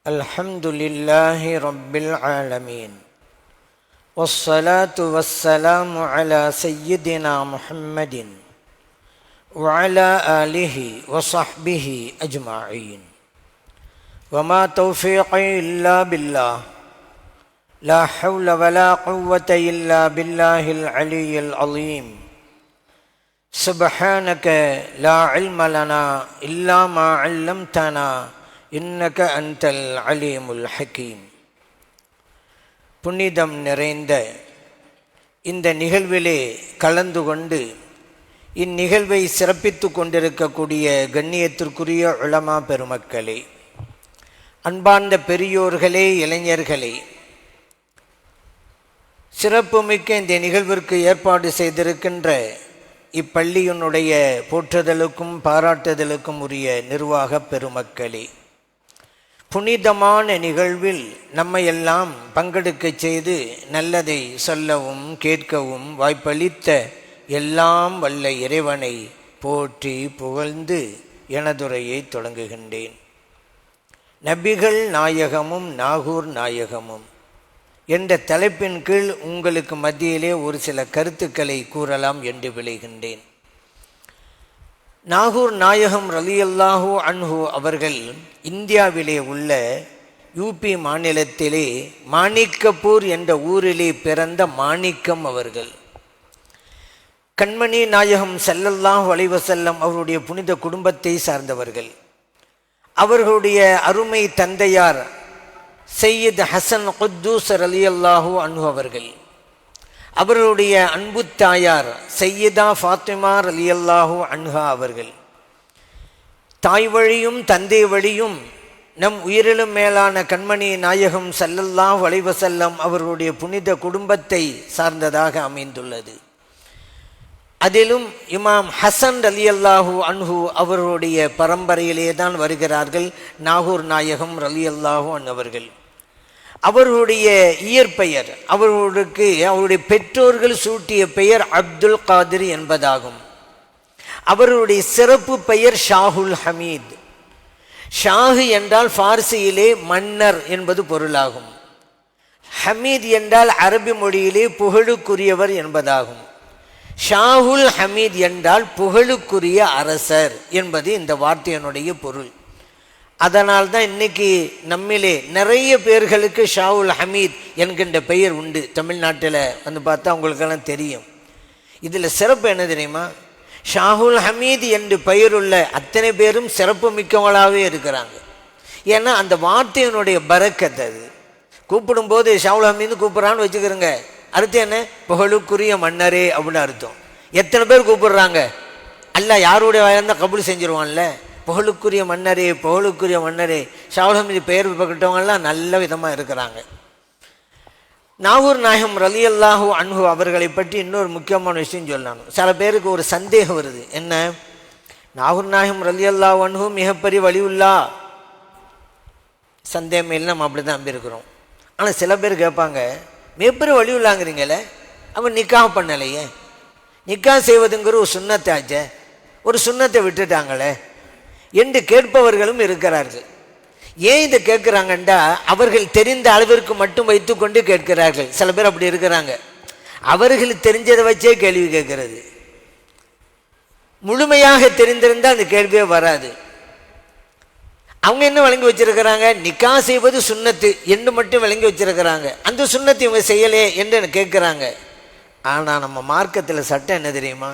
الحمد لله رب العالمين والصلاة والسلام على سيدنا محمد وعلى آله وصحبه أجمعين وما توفيقي إلا بالله لا حول ولا قوة إلا بالله العلي العظيم سبحانك لا علم لنا إلا ما علمتنا இன்னக அன்தல் அலீமுல் ஹக்கீம். புனிதம் நிறைந்த இந்த நிகழ்விலே கலந்து கொண்டு இந்நிகழ்வை சிறப்பித்து கொண்டிருக்கக்கூடிய கண்ணியத்திற்குரிய உலமா பெருமக்களே, அன்பார்ந்த பெரியோர்களே, இளைஞர்களே, சிறப்புமிக்க இந்த நிகழ்விற்கு ஏற்பாடு செய்திருக்கின்ற இப்பள்ளியினுடைய போற்றுதலுக்கும் பாராட்டுதலுக்கும் உரிய நிர்வாக பெருமக்களே, புனிதமான நிகழ்வில் நம்மையெல்லாம் பங்கெடுக்க செய்து நல்லதை சொல்லவும் கேட்கவும் வாய்ப்பளித்த எல்லாம் வல்ல இறைவனை போற்றி புகழ்ந்து எனதுரையை தொடங்குகின்றேன். நபிகள் நாயகமும் நாகூர் நாயகமும் என்ற தலைப்பின் கீழ் உங்களுக்கு மத்தியிலே ஒரு சில கருத்துக்களை கூறலாம் என்று விளைகின்றேன். நாகூர் நாயகம் ரலியல்லாஹு அன்ஹு அவர்கள் இந்தியாவிலே உள்ள யூபி மாநிலத்திலே மாணிக்கப்பூர் என்ற ஊரிலே பிறந்த மாணிக்கம் அவர்கள். கண்மணி நாயகம் ஸல்லல்லாஹு அலைஹி வஸல்லம் அவருடைய புனித குடும்பத்தை சார்ந்தவர்கள். அவர்களுடைய அருமை தந்தையார் சையீத் ஹசன் குத்தூஸ் ரலியல்லாஹு அன்ஹு அவர்கள். அவர்களுடைய அன்பு தாயார் சையீதா ஃபாத்திமா ரலியல்லாஹு அன்ஹா அவர்கள். தாய் வழியும் தந்தை வழியும் நம் உயிரிலும் மேலான கண்மணி நாயகம் ஸல்லல்லாஹு அலைஹி வஸல்லம் அவர்களுடைய புனித குடும்பத்தை சார்ந்ததாக அமைந்துள்ளது. அதிலும் இமாம் ஹசன் ரலியல்லாஹு அன்ஹு அவர்களுடைய பரம்பரையிலே தான் வருகிறார்கள் நாகூர் நாயகம் ரலியல்லாஹு அன்ஹு அவர்கள். அவர்களுடைய இயற்பெயர், அவருடைய பெற்றோர்கள் சூட்டிய பெயர் அப்துல் காதிர் என்பதாகும். அவர்களுடைய சிறப்பு பெயர் ஷாஹுல் ஹமீத். ஷாஹு என்றால் பார்சியிலே மன்னர் என்பது பொருளாகும். ஹமீத் என்றால் அரபி மொழியிலே புகழுக்குரியவர் என்பதாகும். ஷாஹுல் ஹமீத் என்றால் புகழுக்குரிய அரசர் என்பது இந்த வார்த்தையினுடைய பொருள். அதனால் தான் இன்னைக்கு நம்மிலே நிறைய பேர்களுக்கு ஷாஹுல் ஹமீத் என்கின்ற பெயர் உண்டு. தமிழ்நாட்டில் வந்து பார்த்தா உங்களுக்கெல்லாம் தெரியும். இதில் சிறப்பு என்ன தெரியுமா? ஷாஹுல் ஹமீத் என்று பெயருள்ள அத்தனை பேரும் சிறப்பு மிக்கவங்களாகவே இருக்கிறாங்க. ஏன்னா அந்த வார்த்தையினுடைய பரக்கத். அது கூப்பிடும்போது ஷாஹுல் ஹமீது கூப்பிட்றான்னு வச்சுக்கிறோங்க, அர்த்தம் என்ன? புகழுக்குரிய மன்னரே அப்படின்னு அர்த்தம். எத்தனை பேர் கூப்பிடுறாங்க? அல்லாஹ் யாருடைய வாயிருந்தால் கபூல் செஞ்சிருவான்ல. புகழுக்குரிய மன்னரே, புகழுக்குரிய மன்னரே. ஷாஹுல் ஹமீது பெயர் பக்கிட்டவங்கெல்லாம் நல்ல விதமாக இருக்கிறாங்க. நாகூர் நாயகம் ரலியல்லாஹு அன்ஹு அவர்களை பற்றி இன்னொரு முக்கியமான விஷயம் சொல்லணும். சில பேருக்கு ஒரு சந்தேகம் வருது. என்ன? நாகூர் நாயகம் ரலியல்லாஹு அன்ஹு மிகப்பெரிய வலியுல்லா. சந்தேகம் இல்லை, நம்ம அப்படி தான் நம்பியிருக்கிறோம். ஆனால் சில பேர் கேட்பாங்க, மிகப்பெரிய வலியுல்லாங்கிறீங்களே, அவன் நிக்காஹ் பண்ணலையே, நிக்காஹ் செய்வதுங்கிற ஒரு சுன்னத்தை ஆச்சே, ஒரு சுன்னத்தை விட்டுட்டாங்களே என்று கேட்பவர்களும் இருக்கிறார்கள். ஏன் இதை கேட்குறாங்கண்டா, அவர்கள் தெரிந்த அளவிற்கு மட்டும் வைத்து கொண்டு கேட்கிறார்கள். சில பேர் அப்படி இருக்கிறாங்க. அவர்களுக்கு தெரிஞ்சதை வச்சே கேள்வி கேட்கறது. முழுமையாக தெரிந்திருந்தால் அந்த கேள்வியே வராது. அவங்க என்ன வழங்கி வச்சிருக்கிறாங்க? நிக்கா செய்வது சுன்னத்து என்று மட்டும் வழங்கி வச்சிருக்கிறாங்க. அந்த சுன்னத்தை இவங்க செய்யலே என்று கேட்குறாங்க. ஆனால் நம்ம மார்க்கத்தில் சட்டம் என்ன தெரியுமா?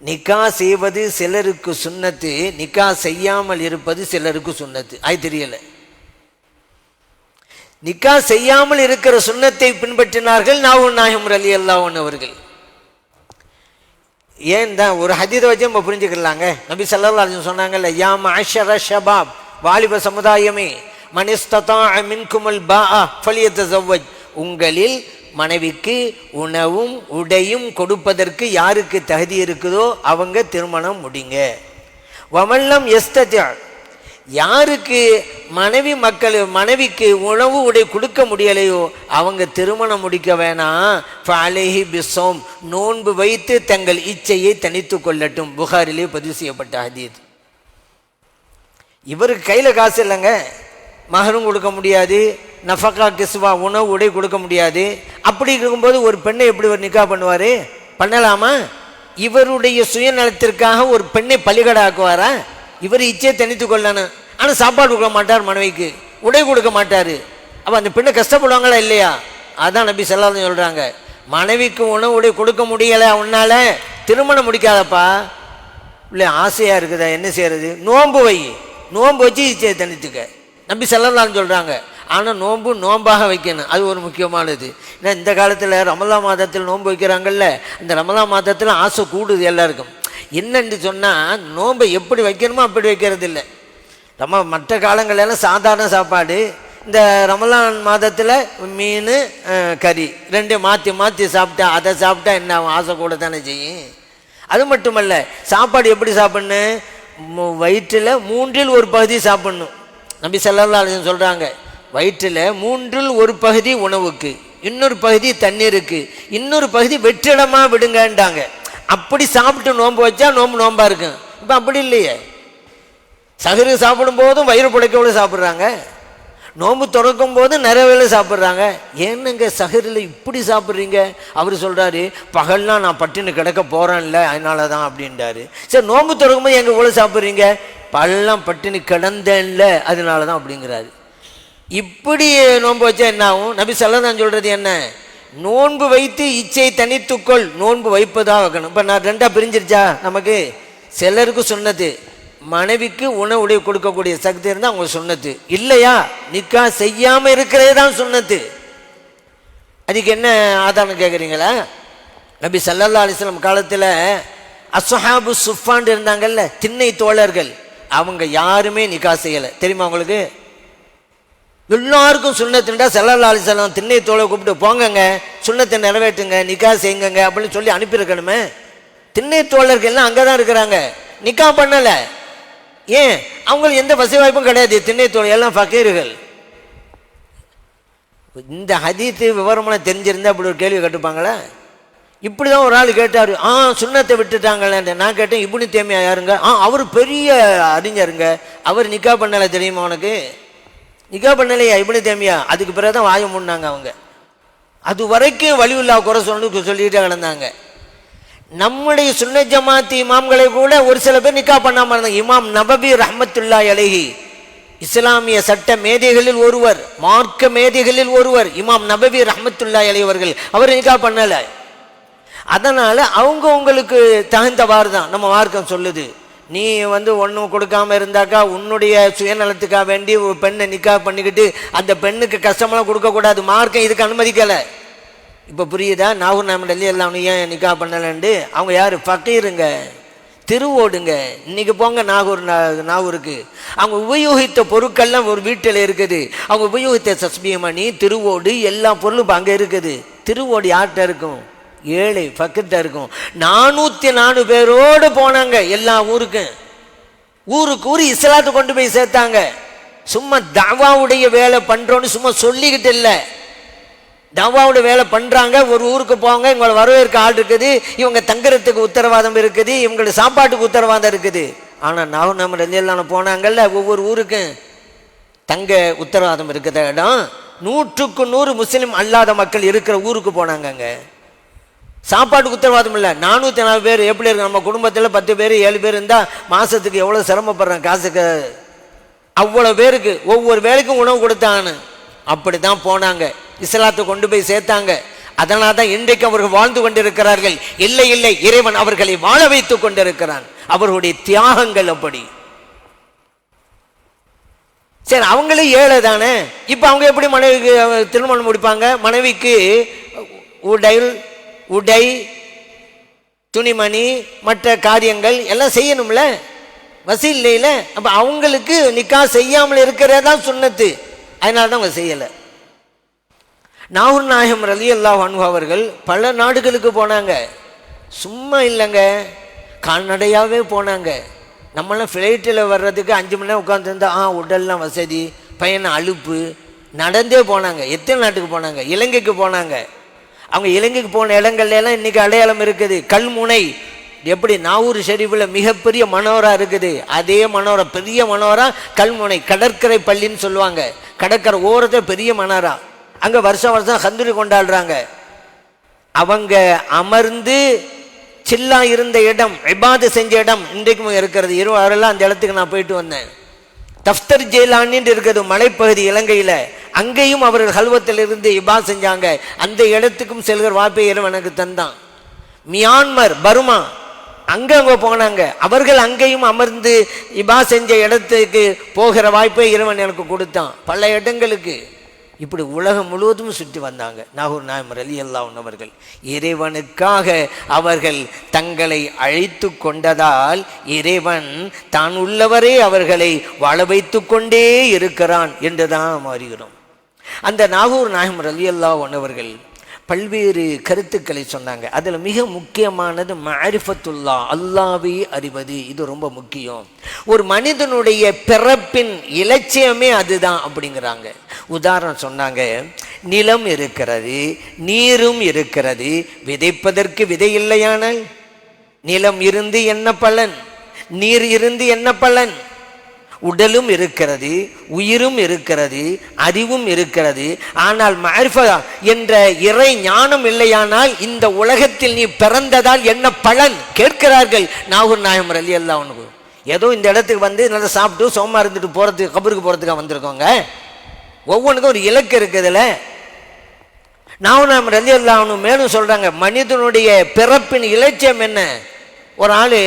நிக்கா செய்வது சிலருக்கு சுன்னத்து, நிக்கா செய்யாமல் இருப்பது சிலருக்கு சுன்னத்து. அது தெரியலை. நிக்கா செய்யாமல் இருக்கிற சுன்னத்தை பின்பற்றினார்கள் நாகூர் நாயகம் ரலியல்லாஹு அன்ஹு அவர்கள். ஏன் தான் ஒரு ஹதீஸை வச்சு நம்ம புரிஞ்சுக்கலாங்க. நபி ஸல்லல்லாஹு அலைஹி வஸல்லம் சொன்னாங்கல்ல, யா மஅஷர ஷபாப், வாலிப சமுதாயமே, மன் இஸ்ததாஅ மின்குமுல் பாஅ ஃபல்யதஸவ்வஜ், உங்களில் மனைவிக்கு உணவும் உடையும் கொடுப்பதற்கு யாருக்கு தகுதி இருக்குதோ அவங்க திருமணம் முடிங்க. வமல்லம் யஸ்ததி, யாருக்கு மனைவிக்கு உணவு உடை கொடுக்க முடியலையோ அவங்க திருமணம் முடிக்க வேணாம். ஃபஅலைஹி பிஸ்ஸௌம், நோன்பு வைத்து தங்கள் இச்சையை தனித்து கொள்ளட்டும். புகாரிலே பதிவு செய்யப்பட்ட ஹதீஸ். இவருக்கு கையில் காசு இல்லைங்க, மகரும் கொடுக்க முடியாது, நஃபகா கிஸ்வா உணவு உடை கொடுக்க முடியாது. அப்படி இருக்கும்போது ஒரு பெண்ணை எப்படி ஒரு நிக்கா பண்ணுவார்? பண்ணலாமா? இவருடைய சுயநலத்திற்காக ஒரு பெண்ணை பலிகடாக்குவாரா? இவர் இச்சையை தனித்து கொள்ளணும். ஆனால் சாப்பாடு கொடுக்க மாட்டார், மனைவிக்கு உடை கொடுக்க மாட்டார். அப்போ அந்த பெண்ணை கஷ்டப்படுவாங்களா இல்லையா? அதான் நபி ஸல்லல்லாஹு அலைஹி வஸல்லம் சொல்கிறாங்க, மனைவிக்கு உணவு உடை கொடுக்க முடியலை, உன்னால திருமணம் முடிக்காதப்பா. இல்லை ஆசையாக இருக்குதா, என்ன செய்யறது? நோன்பு வை, நோன்பு வச்சு இச்சையை தனித்துக்க நபி ஸல்லல்லாஹு அலைஹி வஸல்லம் சொல்கிறாங்க. ஆனால் நோன்பாக வைக்கணும், அது ஒரு முக்கியமானது. ஏன்னா இந்த காலத்தில் ரமலான் மாதத்தில் நோன்பு வைக்கிறாங்கல்ல, இந்த ரமலான் மாதத்தில் ஆசை கூடுது எல்லாருக்கும். என்னென்று சொன்னால் நோன்பை எப்படி வைக்கணுமோ அப்படி வைக்கிறது இல்லை. மற்ற காலங்களெல்லாம் சாதாரண சாப்பாடு, இந்த ரமலான் மாதத்தில் மீன் கறி ரெண்டையும் மாற்றி மாற்றி சாப்பிட்டா, அதை சாப்பிட்டா என்ன ஆகும்? ஆசை கூட தானே செய்யும். அது மட்டுமல்ல, சாப்பாடு எப்படி சாப்பிட்ணும்? வயிற்றில் 1/3 சாப்பிட்ணும். நபி ஸல்லல்லாஹு அலைஹி வஸல்லம் சொல்கிறாங்க, வயிற்றில் 1/3 உணவுக்கு, இன்னொரு பகுதி தண்ணீருக்கு, இன்னொரு பகுதி வெற்றிடமாக விடுங்கன்றாங்க. அப்படி சாப்பிட்டு நோன்பு வச்சா நோம்பா இருக்கும். இப்போ அப்படி இல்லையே, சஹரு சாப்பிடும் போதும் வயிறு புடைக்கோடு சாப்பிட்றாங்க, நோன்பு திறக்கும் போது நிறைவேல சாப்பிட்றாங்க. ஏன்னுங்க சஹரில் இப்படி சாப்பிட்றீங்க? அவர் சொல்கிறாரு, பகல்லாம் நான் பட்டினி கிடக்க போகிறேன்ல, அதனால தான் அப்படின்றாரு. சரி, நோன்பு திறக்கும் போது எங்கே இவ்வளோ சாப்பிட்றீங்க? பகல்லாம் பட்டினி கிடந்தேன்ல, அதனால தான் அப்படிங்கிறாரு. இப்படி நோன்பு வச்சா என்ன ஆகும்? நபி ஸல்லல்லாஹு அலைஹி வஸல்லம் சொல்கிறது என்ன? நோன்பு வைத்து இச்சை தனித்துக்கொள், நோன்பு வைப்பதாக வைக்கணும். இப்போ நான் ரெண்டாக பிரிஞ்சிருச்சா? நமக்கு சிலருக்கு சுன்னத்து, மனைவிக்கு உணவுடைய கொடுக்கக்கூடிய சக்தி இருந்தால் அவங்க சுன்னத்து, இல்லையா நிக்கா செய்யாமல் இருக்கிறதே தான் சுன்னத்து. அதுக்கு என்ன ஆதாரம் கேட்குறீங்களா? நபி ஸல்லல்லாஹு அலைஹி வஸல்லம் காலத்தில் அஸ்ஹாபு சுஃபான் இருந்தாங்கல்ல, திண்ணை தோழர்கள், அவங்க யாருமே நிக்கா செய்யலை. தெரியுமா உங்களுக்கு? எல்லாருக்கும் சுன்னத்துண்டா ஸல்லல்லாஹு அலைஹி வஸல்லம் திண்ணை தோழை கூப்பிட்டு, போங்கங்க சுன்னத்தை நிறைவேற்றுங்க, நிக்கா செய்யுங்க அப்படின்னு சொல்லி அனுப்பியிருக்கணுமே. திண்ணை தோழர்கள் எல்லாம் அங்கே தான் இருக்கிறாங்க, நிக்கா பண்ணலை. ஏன்? அவங்களுக்கு எந்த வசதி வாய்ப்பும் கிடையாது. திண்ணை தோழர் எல்லாம் ஃபக்கீர்கள். இந்த ஹதீத்து விவரமான தெரிஞ்சிருந்தா அப்படி ஒரு கேள்வி கேட்டுப்பாங்களே. இப்படி தான் ஒரு ஆள் கேட்டார், சுன்னத்தை விட்டுட்டாங்களே. நான் கேட்டேன், இப்னு தைமியா யாருங்க? அவர் பெரிய அறிஞருங்க, அவர் நிக்கா பண்ணலை, தெரியுமா உனக்கு? நிக்கா பண்ணலையா இப்னு தைமியா? அதுக்கு பிறகு தான் வாய மூடினாங்க அவங்க. அது வரைக்கும் வலியுல்லா குறை சொல்லிக்கிட்டே கிடந்தாங்க. நம்முடைய சுன்னத் ஜமாத் இமாம்களை கூட ஒரு சில பேர் நிக்கா பண்ணாமல் இருந்தாங்க. இமாம் நபவி ரஹ்மத்துல்லாஹி அலைஹி, இஸ்லாமிய சட்ட மேதைகளில் ஒருவர், மார்க்க மேதைகளில் ஒருவர், இமாம் நபவி ரஹ்மத்துல்லாஹி அலைஹி அவர்கள், அவர் நிக்கா பண்ணலை. அதனால் அவங்க உங்களுக்கு தகுந்தவாறு தான் நம்ம மார்க்கம் சொல்லுது. நீ ஒன்றும் கொடுக்காமல் இருந்தாக்கா உன்னுடைய சுயநலத்துக்காக வேண்டி ஒரு பெண்ணை நிக்கா பண்ணிக்கிட்டு அந்த பெண்ணுக்கு கஷ்டமெல்லாம் கொடுக்கக்கூடாது. மார்க்கம் இதுக்கு அனுமதிக்கலை. இப்போ புரியுதா? நாகூர் நாமடல்லி எல்லாம் ஏன் நிக்கா பண்ணலன்ட்டு? அவங்க யார்? ஃபக்கீருங்க, திருவோடுங்க. இன்னைக்கு போங்க நாகூருக்கு, அவங்க உபயோகித்த பொருட்கள்லாம் ஒரு வீட்டில் இருக்குது. அவங்க உபயோகித்த சஸ்பியமணி, திருவோடு, எல்லா பொருளும் அங்கே இருக்குது. திருவோடு யார்கிட்ட இருக்கும்? ஏழை ஃபக்கீர்கிட்ட இருக்கும். 404 பேரோடு போனாங்க எல்லா ஊருக்கும். ஊருக்கு இஸ்லாத்தை கொண்டு போய் சேர்த்தாங்க. சும்மா தாவாவுடைய வேலை பண்ணுறோன்னு சும்மா சொல்லிக்கிட்டு இல்லை, தாவாவோட வேலை பண்ணுறாங்க. ஒரு ஊருக்கு போங்க, இவங்களை வரவேற்க ஆள் இருக்குது, இவங்க தங்குறதுக்கு உத்தரவாதம் இருக்குது, இவங்களுக்கு சாப்பாட்டுக்கு உத்தரவாதம் இருக்குது. ஆனால் நாகூர் நம்ம ரலியல்லாஹு போனாங்கல்ல, ஒவ்வொரு ஊருக்கும் தங்க உத்தரவாதம் இருக்கிற இடம் 100க்கு 100 முஸ்லீம் அல்லாத மக்கள் இருக்கிற ஊருக்கு போனாங்கங்க. சாப்பாட்டுக்கு உத்தரவாதம் இல்லை. 404 பேர் எப்படி இருக்கு? நம்ம குடும்பத்தில் 10 பேர் 7 பேர் இருந்தால் மாதத்துக்கு எவ்வளோ சிரமப்படுறேன் காசுக்கு. அவ்வளோ பேருக்கு ஒவ்வொரு வேலைக்கும் உணவு கொடுத்தான்னு அப்படி தான் போனாங்க, இஸ்லாத்தை கொண்டு போய் சேர்த்தாங்க. அதனால தான் இன்றைக்கு அவர்கள் வாழ்ந்து கொண்டிருக்கிறார்கள். இல்லை இல்லை, இறைவன் அவர்களை வாழ வைத்து கொண்டிருக்கிறான். அவர்களுடைய தியாகங்கள் அப்படி. சரி, அவங்களே ஏழை தானே. இப்போ அவங்க எப்படி மனைவிக்கு திருமணம் முடிப்பாங்க? மனைவிக்கு உடை, துணிமணி, மற்ற காரியங்கள் எல்லாம் செய்யணும்ல, வசதி இல்லையில. அப்போ அவங்களுக்கு நிக்கா செய்யாமல் இருக்கிறதான் சுன்னத்து. அதனால தான் அவங்க செய்யலை. நாகூர் நாயகம் ரலியல்லாஹு அன்ஹு அவர்கள் பல நாடுகளுக்கு போனாங்க. சும்மா இல்லைங்க, கால்நடையாகவே போனாங்க. நம்மளாம் ஃப்ளைட்டில் வர்றதுக்கு 5 மணி நேரம் உட்காந்துருந்தா உடல்லாம் வசதி, பையனை அலுப்பு, நடந்தே போனாங்க. எத்தனை நாட்டுக்கு போனாங்க? இலங்கைக்கு போனாங்க. அவங்க இலங்கைக்கு போன இடங்கள்லாம் இன்றைக்கி அடையாளம் இருக்குது. கல்முனை எப்படி நாவூர் ஷெரீஃபில் மிகப்பெரிய மனோரா இருக்குது, அதே மனோரா, பெரிய மனோரா, கல்முனை கடற்கரை பள்ளின்னு சொல்லுவாங்க, கடற்கரை ஓரத்தில் பெரிய மனோரா. அங்கே வருஷம் வருஷம் கந்தூரி கொண்டாடுறாங்க. அவங்க அமர்ந்து சில்லா இருந்த இடம், இபாது செஞ்ச இடம் இன்றைக்கும் இருக்கிறது. 26 அந்த இடத்துக்கு நான் போயிட்டு வந்தேன். தஃப்தர் ஜெயிலானின்னு இருக்குது மலைப்பகுதி இலங்கையில். அங்கேயும் அவர்கள் ஹல்வத்தில் இருந்து இபா செஞ்சாங்க. அந்த இடத்துக்கும் செல்கிற வாய்ப்பை இறைவனுக்கு தந்தான். மியான்மர், பர்மா, அங்கே போனாங்க. அவர்கள் அங்கேயும் அமர்ந்து இபா செஞ்ச இடத்துக்கு போகிற வாய்ப்பை இறைவன் எனக்கு கொடுத்தான். பல இடங்களுக்கு இப்படி உலகம் முழுவதும் சுற்றி வந்தாங்க. நாகூர் நாயம் ரலியல்லாஹு அன்ஹு அவர்கள் இறைவனுக்காக அவர்கள் தங்களை அழைத்து கொண்டதால் இறைவன் தான் உள்ளவரே அவர்களை வாழ வைத்து கொண்டே இருக்கிறான் என்றுதான் அறிகிறோம். அந்த நாகூர் நாயம் ரலியல்லாஹு அன்ஹு அவர்கள் பல்வேறு கருத்துக்களை சொன்னாங்க. அதில் மிக முக்கியமானது மஅரிஃபத்துல்லா, அல்லாஹ்வை அறிவது. இது ரொம்ப முக்கியம். ஒரு மனிதனுடைய பிறப்பின் இலட்சியமே அதுதான் அப்படிங்கிறாங்க. உதாரணம் சொன்னாங்க, நிலம் இருக்கிறது, நீரும் இருக்கிறது, விதைப்பதற்கு விதை இல்லையானால் நிலம் இருந்து என்ன பலன், நீர் இருந்து என்ன பலன்? உடலும் இருக்கிறது, உயிரும் இருக்கிறது, அறிவும் இருக்கிறது. ஆனால் மஅரிஃபா என்ற இறை ஞானம் இல்லையானால் இந்த உலகத்தில் நீ பிறந்ததால் என்ன பலன் கேட்கிறார்கள் நாகூர் நாயம் ரலியல்லாஹு அன்ஹு. ஏதோ இந்த இடத்துக்கு வந்து நல்லா சாப்பிட்டு சோமா இருந்துட்டு போகிறதுக்கு, கபருக்கு போகிறதுக்காக வந்திருக்கோங்க. ஒவ்வொன்றுக்கும் ஒரு இலக்கு இருக்குதுல்ல. நாகூர் நாயம் ரலியல்லாஹு அன்ஹு மேலும் சொல்கிறாங்க, மனிதனுடைய பிறப்பின் இலட்சியம் என்ன? ஒரு ஆள்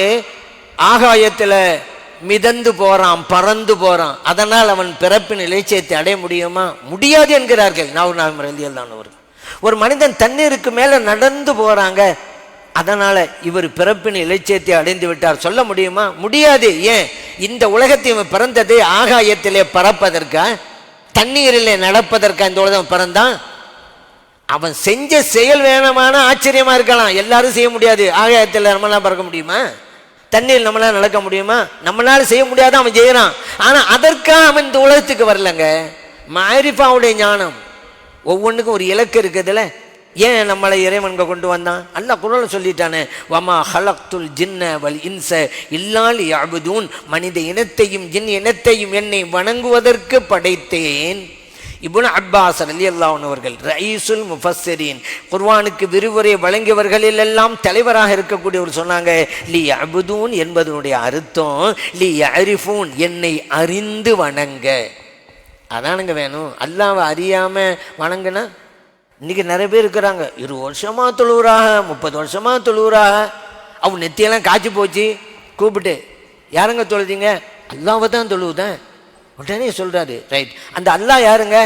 ஆகாயத்தில் மிதந்து போறான், பறந்து போறான், அதனால் அவன் பிறப்பின் இலட்சியத்தை அடைய முடியுமா? முடியாது என்கிறார்கள் நாகூர் நாயம் ரலியல்லாஹு அன்ஹு அவர்கள். ஒரு மனிதன் தண்ணீருக்கு மேலே நடந்து போறாங்க, அதனால இவர் பிறப்பின் இலட்சியத்தை அடைந்து விட்டார் சொல்ல முடியுமா? முடியாது. ஏன்? இந்த உலகத்தை இவன் பிறந்தது ஆகாயத்திலே பறப்பதற்கா, தண்ணீரிலே நடப்பதற்கா இந்த உலகம் பிறந்தான்? அவன் செஞ்ச செயல் வேணுமான ஆச்சரியமா இருக்கலாம், எல்லாரும் செய்ய முடியாது. ஆகாயத்தில் நம்மளால பறக்க முடியுமா? தண்ணீர் நம்மளால நடக்க முடியுமா? நம்மளால செய்ய முடியாத அவன் செய்யறான். ஆனா அதற்காக அவன் இந்த உலகத்துக்கு வரலங்க. மஅரிஃபாவுடைய ஞானம், ஒவ்வொன்றுக்கும் ஒரு இலக்கு இருக்குதுல்ல. ஏன் நம்மளை இறைவன்க கொண்டு வந்தான்? அல்லாஹ் குர்ஆன்ல சொல்லிட்டானே, வமா ஹலக்துல் ஜின்ன வல் இன்ஸ இல்லா லியஅபுதூன், மனித இனத்தையும் ஜின் இனத்தையும் என்னை வணங்குவதற்கு படைத்தேன். இப்னு அப்பாஸ் ரலியல்லாஹு அன்ஹு அவர்கள் ரயீசுல் முஃபஸ்ஸிரீன், குர்ஆனுக்கு விரிவுரை வழங்கியவர்களில் எல்லாம் தலைவராக இருக்கக்கூடியவர் சொன்னாங்க, லி அபுதூன் என்பதனுடைய அர்த்தம் லி யஅரிஃபூன், என்னை அறிந்து வணங்க. அதானுங்க வேணும். அல்லாஹ்வை அறியாம வணங்குனா இன்னைக்கு நிறைய பேர் இருக்கிறாங்க, 20 வருஷமா தொழுவுறாக, 30 வருஷமா தொழுவுறாக, அவன் நெத்தியெல்லாம் காய்ச்சி போச்சு, கூப்பிட்டு யாருங்க தொழுதீங்க? அல்லாஹ்வை தான் தொழுவுதேன். உடனே சொல்றாரு, ரைட், அந்த அல்லாஹ் யாருங்க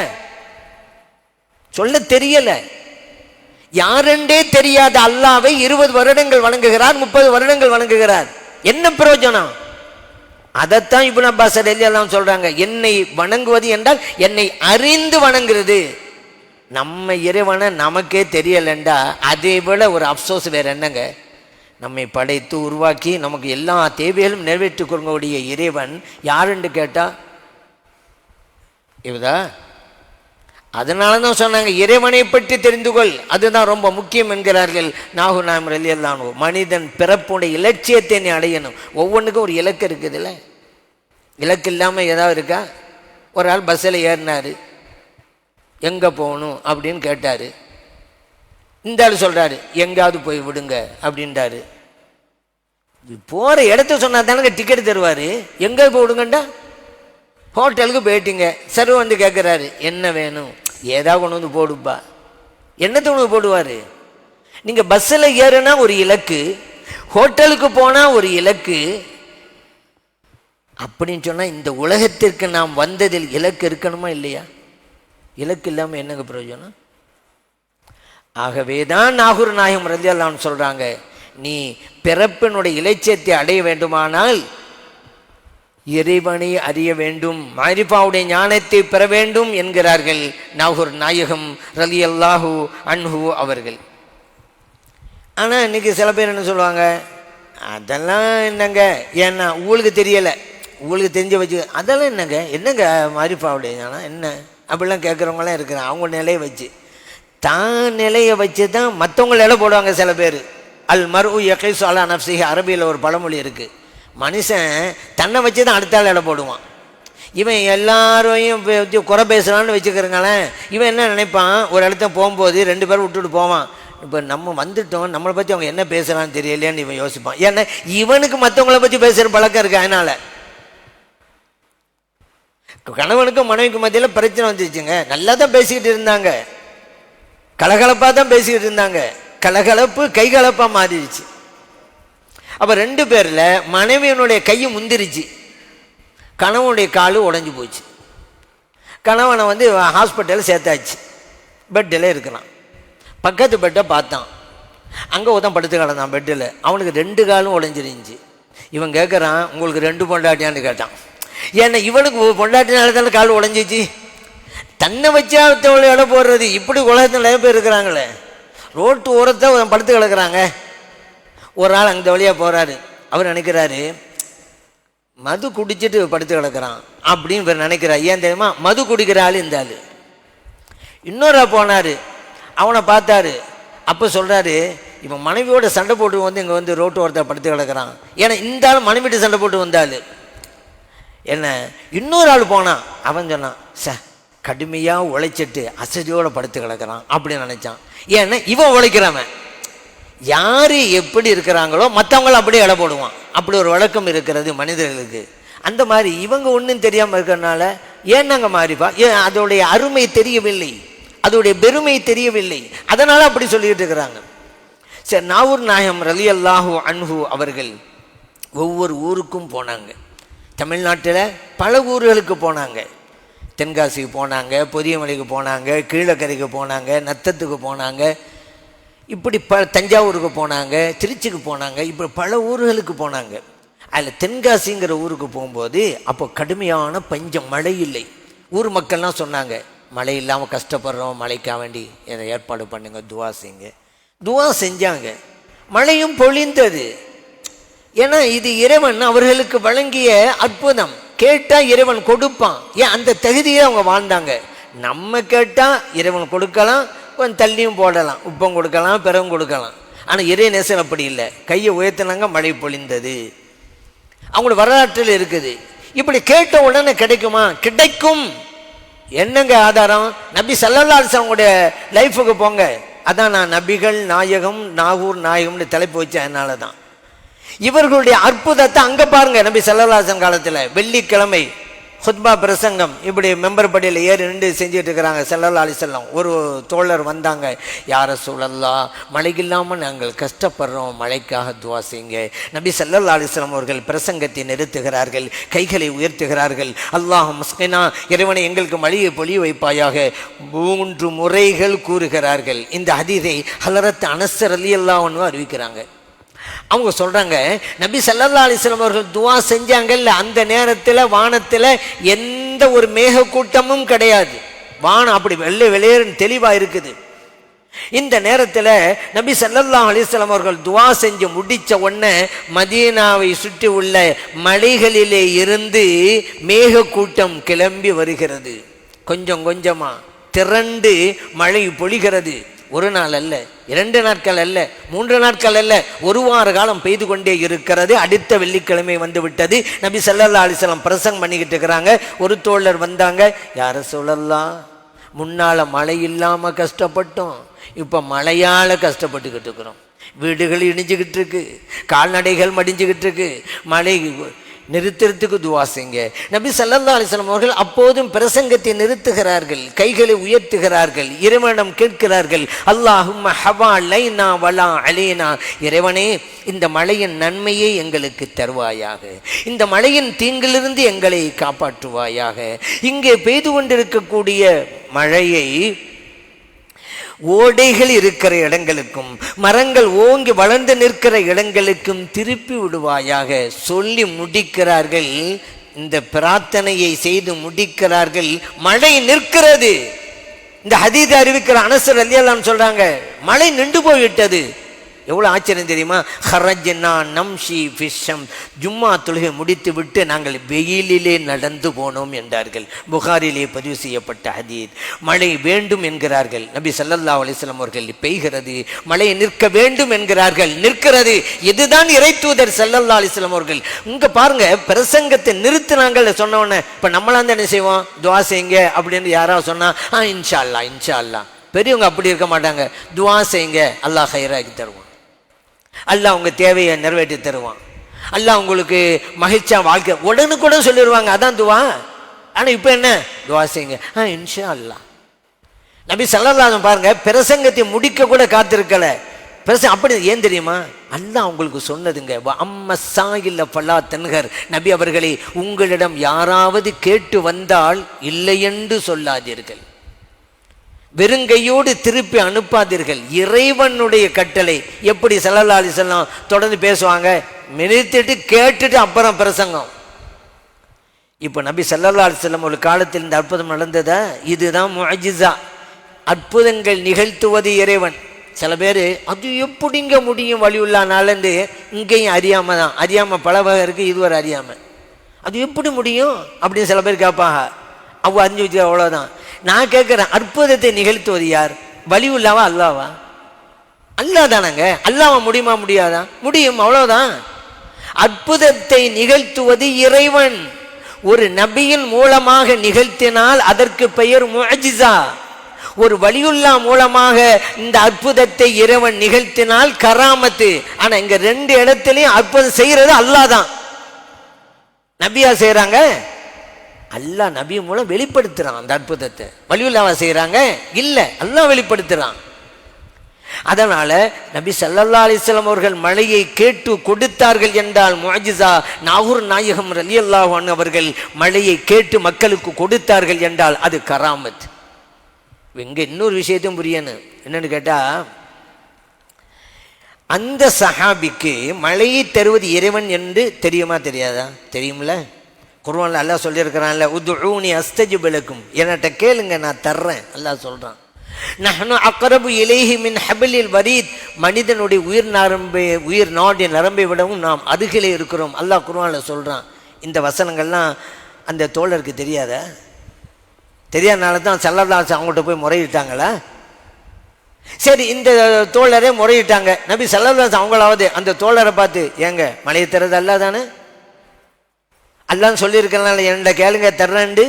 சொல்ல தெரியல. யாரென்றே தெரியாத அல்லாஹ்வை 20 வருடங்கள் வணங்குகிறார், 30 வருடங்கள் வணங்குகிறார். என்ன பிரயோஜனம்? அதைத்தான் இப்னு அப்பாஸ் ரலியல்லாஹு அன்ஹு சொல்றாங்க, என்னை வணங்குவது என்றால் என்னை அறிந்து வணங்குறது. நம்ம இறைவனை நமக்கே தெரியலண்டா அதை விட ஒரு அப்சோஸ் வேற என்னங்க? நம்மை படைத்து உருவாக்கி நமக்கு எல்லா தேவைகளும் நிறைவேற்றிக் கொள்ளக்கூடிய இறைவன் யாருன்னு கேட்டா இவதா. அதனால தான் சொன்னாங்க, இறைவனை பற்றி தெரிந்து கொள், அதுதான் ரொம்ப முக்கியம் என்கிறார்கள் நாகூர் நாயம் ரலியல்லாஹு அன்ஹு. மனிதன் பிறப்புடைய இலட்சியத்தை நீ அடையணும். ஒவ்வொன்றுக்கும் ஒரு இலக்கு இருக்குதுல்ல. இலக்கு இல்லாமல் ஏதாவது இருக்கா? ஒரு ஆள் பஸ்ஸில் ஏறினார், எங்கே போகணும் அப்படின்னு கேட்டார். இந்த ஆள் சொல்கிறாரு, எங்காவது போய் விடுங்க அப்படின்றாரு. போகிற இடத்த சொன்னால் தானங்க டிக்கெட் தருவார். எங்கே போய் விடுங்கண்டா? ஹோட்டலுக்கு போயிட்டீங்க, சர்வர் வந்து கேட்குறாரு, என்ன வேணும்? ஏதாவது கொண்டு வந்து போடுப்பா. என்னத்தை கொண்டு போடுவார்? நீங்கள் பஸ்ஸில் ஏறுனா ஒரு இலக்கு, ஹோட்டலுக்கு போனால் ஒரு இலக்கு. அப்படின்னு சொன்னால் இந்த உலகத்திற்கு நாம் வந்ததில் இலக்கு இருக்கணுமா இல்லையா? இலக்கு இல்லாமல் என்னங்க பிரயோஜனம்? ஆகவே தான் நாகூர் நாயகம் ரலியல்லாஹு அன்ஹு சொல்கிறாங்க, நீ பிறப்பினுடைய இலட்சியத்தை அடைய வேண்டுமானால் இறைவனை அறிய வேண்டும், மஅரிஃபாவுடைய ஞானத்தை பெற வேண்டும் என்கிறார்கள் நாகூர் நாயகம் ரலியல்லாஹு அன்ஹு அவர்கள். ஆனால் இன்னைக்கு சில பேர் என்ன சொல்லுவாங்க, அதெல்லாம் என்னங்க, ஏன்னா உங்களுக்கு தெரியலை, உங்களுக்கு தெரிஞ்ச வச்சு அதெல்லாம் என்னங்க, என்னங்க மஅரிஃபாவுடைய ஞானம் என்ன அப்படிலாம் கேட்குறவங்களாம் இருக்கிறாங்க. அவங்க நிலையை வச்சு, தான் நிலையை வச்சு தான் மற்றவங்க நிலை போடுவாங்க சில பேர். அல் மர்உ யகீசு அலா நஃப்ஸிஹி, அரபியில் ஒரு பழமொழி இருக்குது. மனுஷன் தன்னை வச்சு தான் அடுத்த ஆள் எடை போடுவான். இவன் எல்லாரையும் குறை பேசுகிறான்னு வச்சுக்கிறங்களேன், இவன் என்ன நினைப்பான், ஒரு இடத்த போகும்போது 2 பேரும் விட்டுட்டு போவான். இப்போ நம்ம வந்துட்டோம், நம்மளை பற்றி அவங்க என்ன பேசுகிறான்னு தெரியலையான்னு இவன் யோசிப்பான். ஏன்னா இவனுக்கு மற்றவங்கள பற்றி பேசுகிற பழக்கம் இருக்குது. அதனால் கணவனுக்கும் மனைவிக்கும் மத்தியில் பிரச்சனை வந்துச்சுங்க. நல்லா தான் பேசிக்கிட்டு இருந்தாங்க, கலகலப்பாக தான் பேசிக்கிட்டு இருந்தாங்க. கலகலப்பு கைகலப்பாக மாறிடுச்சு. அப்போ 2 பேரில் மனைவியனுடைய கையை முந்திருச்சு, கணவனுடைய காலு உடஞ்சி போச்சு. கணவனை வந்து ஹாஸ்பிட்டலில் சேர்த்தாச்சு, பெட்டில் இருக்கிறான். பக்கத்து பெட்டை பார்த்தான், அங்கே ஒருத்தன் படுத்து கிடந்தான் பெட்டில். அவனுக்கு 2 காலும் உடஞ்சிருந்துச்சு. இவன் கேட்குறான், உங்களுக்கு 2 பொண்டாட்டியான்னு கேட்டான். ஏன்னா இவனுக்கு பொண்டாட்டினால தானே கால் உடஞ்சிச்சு. தன்னை வச்சா தோல் இடம் போடுறது, இப்படி உலகத்தில் நிறைய பேர் இருக்கிறாங்களே. ரோட்டு ஓரத்தை படுத்து கிடக்குறாங்க. ஒரு நாள் அந்த வழியாக போகிறாரு. அவர் நினைக்கிறாரு, மது குடிச்சிட்டு படுத்து கிடக்கிறான் அப்படின்னு இவர் நினைக்கிறார். ஏன் தெரியுமா, மது குடிக்கிற ஆள் இந்த ஆள். இன்னொரு போனார், அவனை பார்த்தாரு. அப்போ சொல்கிறாரு, இப்போ மனைவியோட சண்டை போட்டு வந்து இங்கே வந்து ரோட்டு ஓரத்தை படுத்து கிடக்கிறான். ஏன்னா இந்த ஆள் மனைவிட்டு சண்டை போட்டு வந்தாள். என்ன இன்னொரு ஆள் போனான், அவன் சொன்னான், கடுமையாக உழைச்சிட்டு அசதியோடு படுத்து கிடக்கிறான் அப்படின்னு நினச்சான். ஏன்னா இவன் உழைக்கிறவன். யார் எப்படி இருக்கிறாங்களோ மற்றவங்களும் அப்படியே இட போடுவான். அப்படி ஒரு வழக்கம் இருக்கிறது மனிதர்களுக்கு. அந்த மாதிரி இவங்க ஒன்றும் தெரியாமல் இருக்கிறனால ஏன் நாங்கள் மாறிப்பா, ஏன் அதோடைய அருமை தெரியவில்லை, அதோடைய பெருமை தெரியவில்லை, அதனால் அப்படி சொல்லிக்கிட்டு இருக்கிறாங்க. சரி, நாவூர் நாயகம் ரலியல்லாஹு அன்ஹு அவர்கள் ஒவ்வொரு ஊருக்கும் போனாங்க. தமிழ்நாட்டில் பல ஊர்களுக்கு போனாங்க. தென்காசிக்கு போனாங்க, பொதியமலைக்கு போனாங்க, கீழக்கரைக்கு போனாங்க, நத்தத்துக்கு போனாங்க, இப்படி தஞ்சாவூருக்கு போனாங்க, திருச்சிக்கு போனாங்க, இப்படி பல ஊர்களுக்கு போனாங்க. அதில் தென்காசிங்கிற ஊருக்கு போகும்போது அப்போ கடுமையான பஞ்சம், மழை இல்லை. ஊர் மக்கள்லாம் சொன்னாங்க, மழை இல்லாமல் கஷ்டப்படுறோம், மழைக்காக வேண்டி என்னை ஏற்பாடு பண்ணுங்க, துவா செய்யுங்க. துவா செஞ்சாங்க, மழையும் பொழிந்தது. ஏன்னா இது இறைவன் அவர்களுக்கு வழங்கிய அற்புதம். கேட்டால் இறைவன் கொடுப்பான். ஏன் அந்த தகுதியை அவங்க வாழ்ந்தாங்க. நம்ம கேட்டால் இறைவன் கொடுக்கலாம், கொஞ்சம் தள்ளியும் போடலாம், உப்பம் கொடுக்கலாம், பிறவும் கொடுக்கலாம். ஆனால் இறை நேசம் அப்படி இல்லை. கையை உயர்த்தினாங்க, மழை பொழிந்தது. அவங்களோட வரலாற்றில் இருக்குது. இப்படி கேட்ட உடனே கிடைக்குமா? கிடைக்கும். என்னங்க ஆதாரம்? நபி ஸல்லல்லாஹு அலைஹி வஸல்லம் அவங்களுடைய லைஃபுக்கு போங்க. அதான் நான் நபிகள் நாயகம் நாகூர் நாயகம்னு தலைப்பு வச்சேன். அதனால தான் இவர்களுடைய அற்புதத்தை அங்கே பாருங்க. நபி ஸல்லல்லாஹு அலைஹி வஸல்லம் காலத்தில் வெள்ளிக்கிழமை ஹுத்பா பிரசங்கம் இப்படி மெம்பர் படியில் ஏறி நின்று செஞ்சுட்டு இருக்கிறாங்க ஸல்லல்லாஹு அலைஹி வஸல்லம். ஒரு தோழர் வந்தாங்க, யா ரசூலல்லாஹ், மழை இல்லாமல் நாங்கள் கஷ்டப்படுறோம், மழைக்காக துவா செய்யுங்க. நபி ஸல்லல்லாஹு அலைஹி வஸல்லம் அவர்கள் பிரசங்கத்தை நிறுத்துகிறார்கள், கைகளை உயர்த்துகிறார்கள். அல்லாஹ் முஸ்கினா, இறைவனை எங்களுக்கு மழையை பொழிய வைப்பாயாக 3 முறைகள் கூறுகிறார்கள். இந்த ஹதீஸை ஹலரத் அனஸ் ரலியல்லாஹு அன்ஹு அறிவிக்கிறாங்க. அவங்க சொல்றாங்க, நபி ஸல்லல்லாஹு அலைஹி வஸல்லம் அவர்கள் துவா செஞ்சாங்கல்ல, அந்த நேரத்தில் வானத்தில் எந்த ஒரு மேக கூட்டமும் கிடையாது. வானம் அப்படி வெள்ளை வெளியேறும் தெளிவாக இருக்குது. இந்த நேரத்தில் நபி ஸல்லல்லாஹு அலைஹி வஸல்லம் அவர்கள் துவா செஞ்சு முடித்த உடனே மதீனாவை சுற்றி உள்ள மலைகளிலே இருந்து மேக கூட்டம் கிளம்பி வருகிறது. கொஞ்சம் கொஞ்சமா திரண்டு மழை பொழிகிறது. 1 நாள் அல்ல, 2 நாட்கள் அல்ல, 3 நாட்கள் அல்ல, 1 வார காலம் பெய்து கொண்டே இருக்கிறது. அடுத்த வெள்ளிக்கிழமை வந்து விட்டது. நபி ஸல்லல்லாஹு அலைஹி வஸல்லம் பிரசங்கம் பண்ணிக்கிட்டு இருக்கிறாங்க. ஒரு தோழர் வந்தாங்க, யா ரசூலல்லாஹ், முன்னால் மழை இல்லாமல் கஷ்டப்பட்டோம், இப்போ மழையால் கஷ்டப்பட்டுக்கிட்டு இருக்கிறோம். வீடுகள் இடிஞ்சுக்கிட்டு இருக்கு, கால்நடைகள் மடிஞ்சுக்கிட்டு இருக்கு, மழை நிறுத்துறதுக்கு துவா செய்யுங்க. நபி ஸல்லல்லாஹு அலைஹி வஸல்லம் அவர்கள் அப்போதும் பிரசங்கத்தை நிறுத்துகிறார்கள், கைகளை உயர்த்துகிறார்கள், இறைவனிடம் கேட்கிறார்கள், அல்லாஹும்ம ஹவா லைனா வலா அலைனா, இறைவனே இந்த மழையின் நன்மையை எங்களுக்கு தருவாயாக, இந்த மழையின் தீங்கிலிருந்து எங்களை காப்பாற்றுவாயாக. இங்கே பெய்து கொண்டிருக்கக்கூடிய மழையை ஓடைகள் இருக்கிற இடங்களுக்கும் மரங்கள் ஓங்கி வளர்ந்து நிற்கிற இடங்களுக்கும் திருப்பி விடுவாயாக சொல்லி முடிக்கிறார்கள். இந்த பிரார்த்தனையை செய்து முடிக்கிறார்கள். மழை நிற்கிறது. இந்த ஹதீஸ் அறிவிக்கிற அனஸ் ரலியல்லாஹு அன்ஹு சொல்றாங்க, மழை நின்று போய்விட்டது. எவ்வளோ ஆச்சரியம் தெரியுமா? ஹரஜ்னா நம்ஷி ஃபிஷம், ஜும்மா தொழுகை முடித்து விட்டு நாங்கள் வெயிலிலே நடந்து போனோம் என்றார்கள். புகாரிலே பதிவு செய்யப்பட்ட ஹதீஸ். மழை வேண்டும் என்கிறார்கள் நபி ஸல்லல்லாஹு அலைஹி வஸல்லம் அவர்கள், பெய்கிறது. மழை நிற்க வேண்டும் என்கிறார்கள், நிற்கிறது. இதுதான் இறை தூதர் ஸல்லல்லாஹு அலைஹி வஸல்லம் அவர்கள். இங்க பாருங்க, பிரசங்கத்தை நிறுத்தினாங்கள் சொன்னோன்னே. இப்போ நம்மளாம் என்ன செய்வோம்? துவா செய்யுங்க அப்படின்னு யாராவது சொன்னா இன்ஷா அல்லாஹ் இன்ஷா அல்லாஹ். பெரியவங்க அப்படி இருக்க மாட்டாங்க. துவா செய்யுங்க, அல்லாஹ் ஹைராக்கி தருவான், அல்லாஹ் உங்க தேவையை நிறைவேற்றி தருவான், அல்லாஹ் உங்களுக்கு மகிழ்ச்சியா வாழ்க்கை உடனுக்குடன் சொல்லிடுவாங்க. அதான் துவா. ஆனா இப்ப என்ன? துவா செய்யுங்க, இன்ஷா அல்லாஹ். நபி ஸல்லல்லாஹு அலைஹி வஸல்லம் பாருங்க, பிரசங்கத்தை முடிக்க கூட காத்திருக்கல. அப்படி ஏன் தெரியுமா? அல்லாஹ் உங்களுக்கு சொன்னதுங்க. அம்ம சாயில்ல ஃபலா தன்ஹர். நபி அவர்களே, உங்களிடம் யாராவது கேட்டு வந்தால் இல்லை என்று சொல்லாதீர்கள், வெறுங்கையோடு திருப்பி அனுப்பாதீர்கள். இறைவனுடைய கட்டளை. எப்படி ஸல்லல்லாஹு அலைஹி வஸல்லம் தொடர்ந்து பேசுவாங்க, நிறுத்திட்டு கேட்டுட்டு அப்புறம் பிரசங்கம். இப்போ நபி ஸல்லல்லாஹு அலைஹி வஸல்லம் ஒரு காலத்தில் இந்த அற்புதம் நடந்ததா? இதுதான் முஅஜிஸா, அற்புதங்கள் நிகழ்த்துவது இறைவன். சில பேர் அது எப்படிங்க முடியும் வலியுள்ளானாலேருந்து இங்கேயும் அறியாம தான். அறியாம பல வகை இருக்கு, இது ஒரு அறியாம. அது எப்படி முடியும் அப்படின்னு சில பேர் கேட்பாங்க. அவ அறிஞ்சு வச்சு அவ்வளோதான். நான் கேட்குறேன், அற்புதத்தை நிகழ்த்துவது யார்? வலியுள்ளாவா அல்லாவா? அல்லாஹ் தானங்க. அல்லாஹ் முடியுமா? முடியாதா? முடியும், அவ்வளோதான். அற்புதத்தை நிகழ்த்துவது இறைவன். ஒரு நபியின் மூலமாக நிகழ்த்தினால் அதற்கு பெயர் முஅஜிஸா. ஒரு வலியுல்லா மூலமாக இந்த அற்புதத்தை இறைவன் நிகழ்த்தினால் கராமத்து. ஆனா இங்க ரெண்டு இடத்துலையும் அற்புதம் செய்யறது அல்லாஹ் தான். நபியா செய்யறாங்க? அல்லாஹ் நபி மூலம் வெளிப்படுத்துறான் அந்த அற்புதத்தை. வலியுல்லாவா செய்யறாங்க? இல்ல, அல்லாஹ் வெளிப்படுத்துறான். அதனால நபி ஸல்லல்லாஹு அலைஹி வஸல்லம் அவர்கள் மழையை கேட்டு கொடுத்தார்கள் என்றால் முஅஜிஸா. நாகூர் நாயகம் ரலியல்லாஹு அன்ஹு அவர்கள் மழையை கேட்டு மக்களுக்கு கொடுத்தார்கள் என்றால் அது கராமத். இங்க இன்னொரு விஷயத்தையும் புரியணும். என்னன்னு கேட்டா, அந்த சஹாபிக்கு மழையை தருவது இறைவன் என்று தெரியுமா தெரியாதா? தெரியும்ல. குர்ஆன்ல அல்லாஹ் சொல்லியிருக்கிறான்ல, உதுஊனி அஸ்தஜிப் லக்கும், என்கிட்ட கேளுங்க நான் தர்றேன். அல்லாஹ் சொல்றான், நஹ்னு அக்ரபு இலைஹி மின் ஹபிலில் வரீத், மனிதனுடைய உயிர் நாடி நரம்பை விடவும் நாம் அருகிலே இருக்கிறோம். அல்லாஹ் குர்ஆன்ல சொல்றான். இந்த வசனங்கள்லாம் அந்த தோழருக்கு தெரியாதா? தெரியாதனால தான் ஸல்லல்லாஹு அலைஹி வஸல்லம் அவங்கள்ட்ட போய் முறையிட்டாங்களா? சரி, இந்த தோழரே முறையிட்டாங்க. நபி ஸல்லல்லாஹு அலைஹி வஸல்லம் அவங்களாவது அந்த தோழரை பார்த்து, ஏங்க மழையை தர்றது அல்லாஹ் தானே, அல்லாஹ் சொல்லியிருக்கிறனால என்னை கேளுங்க தர்றேன்ண்டு,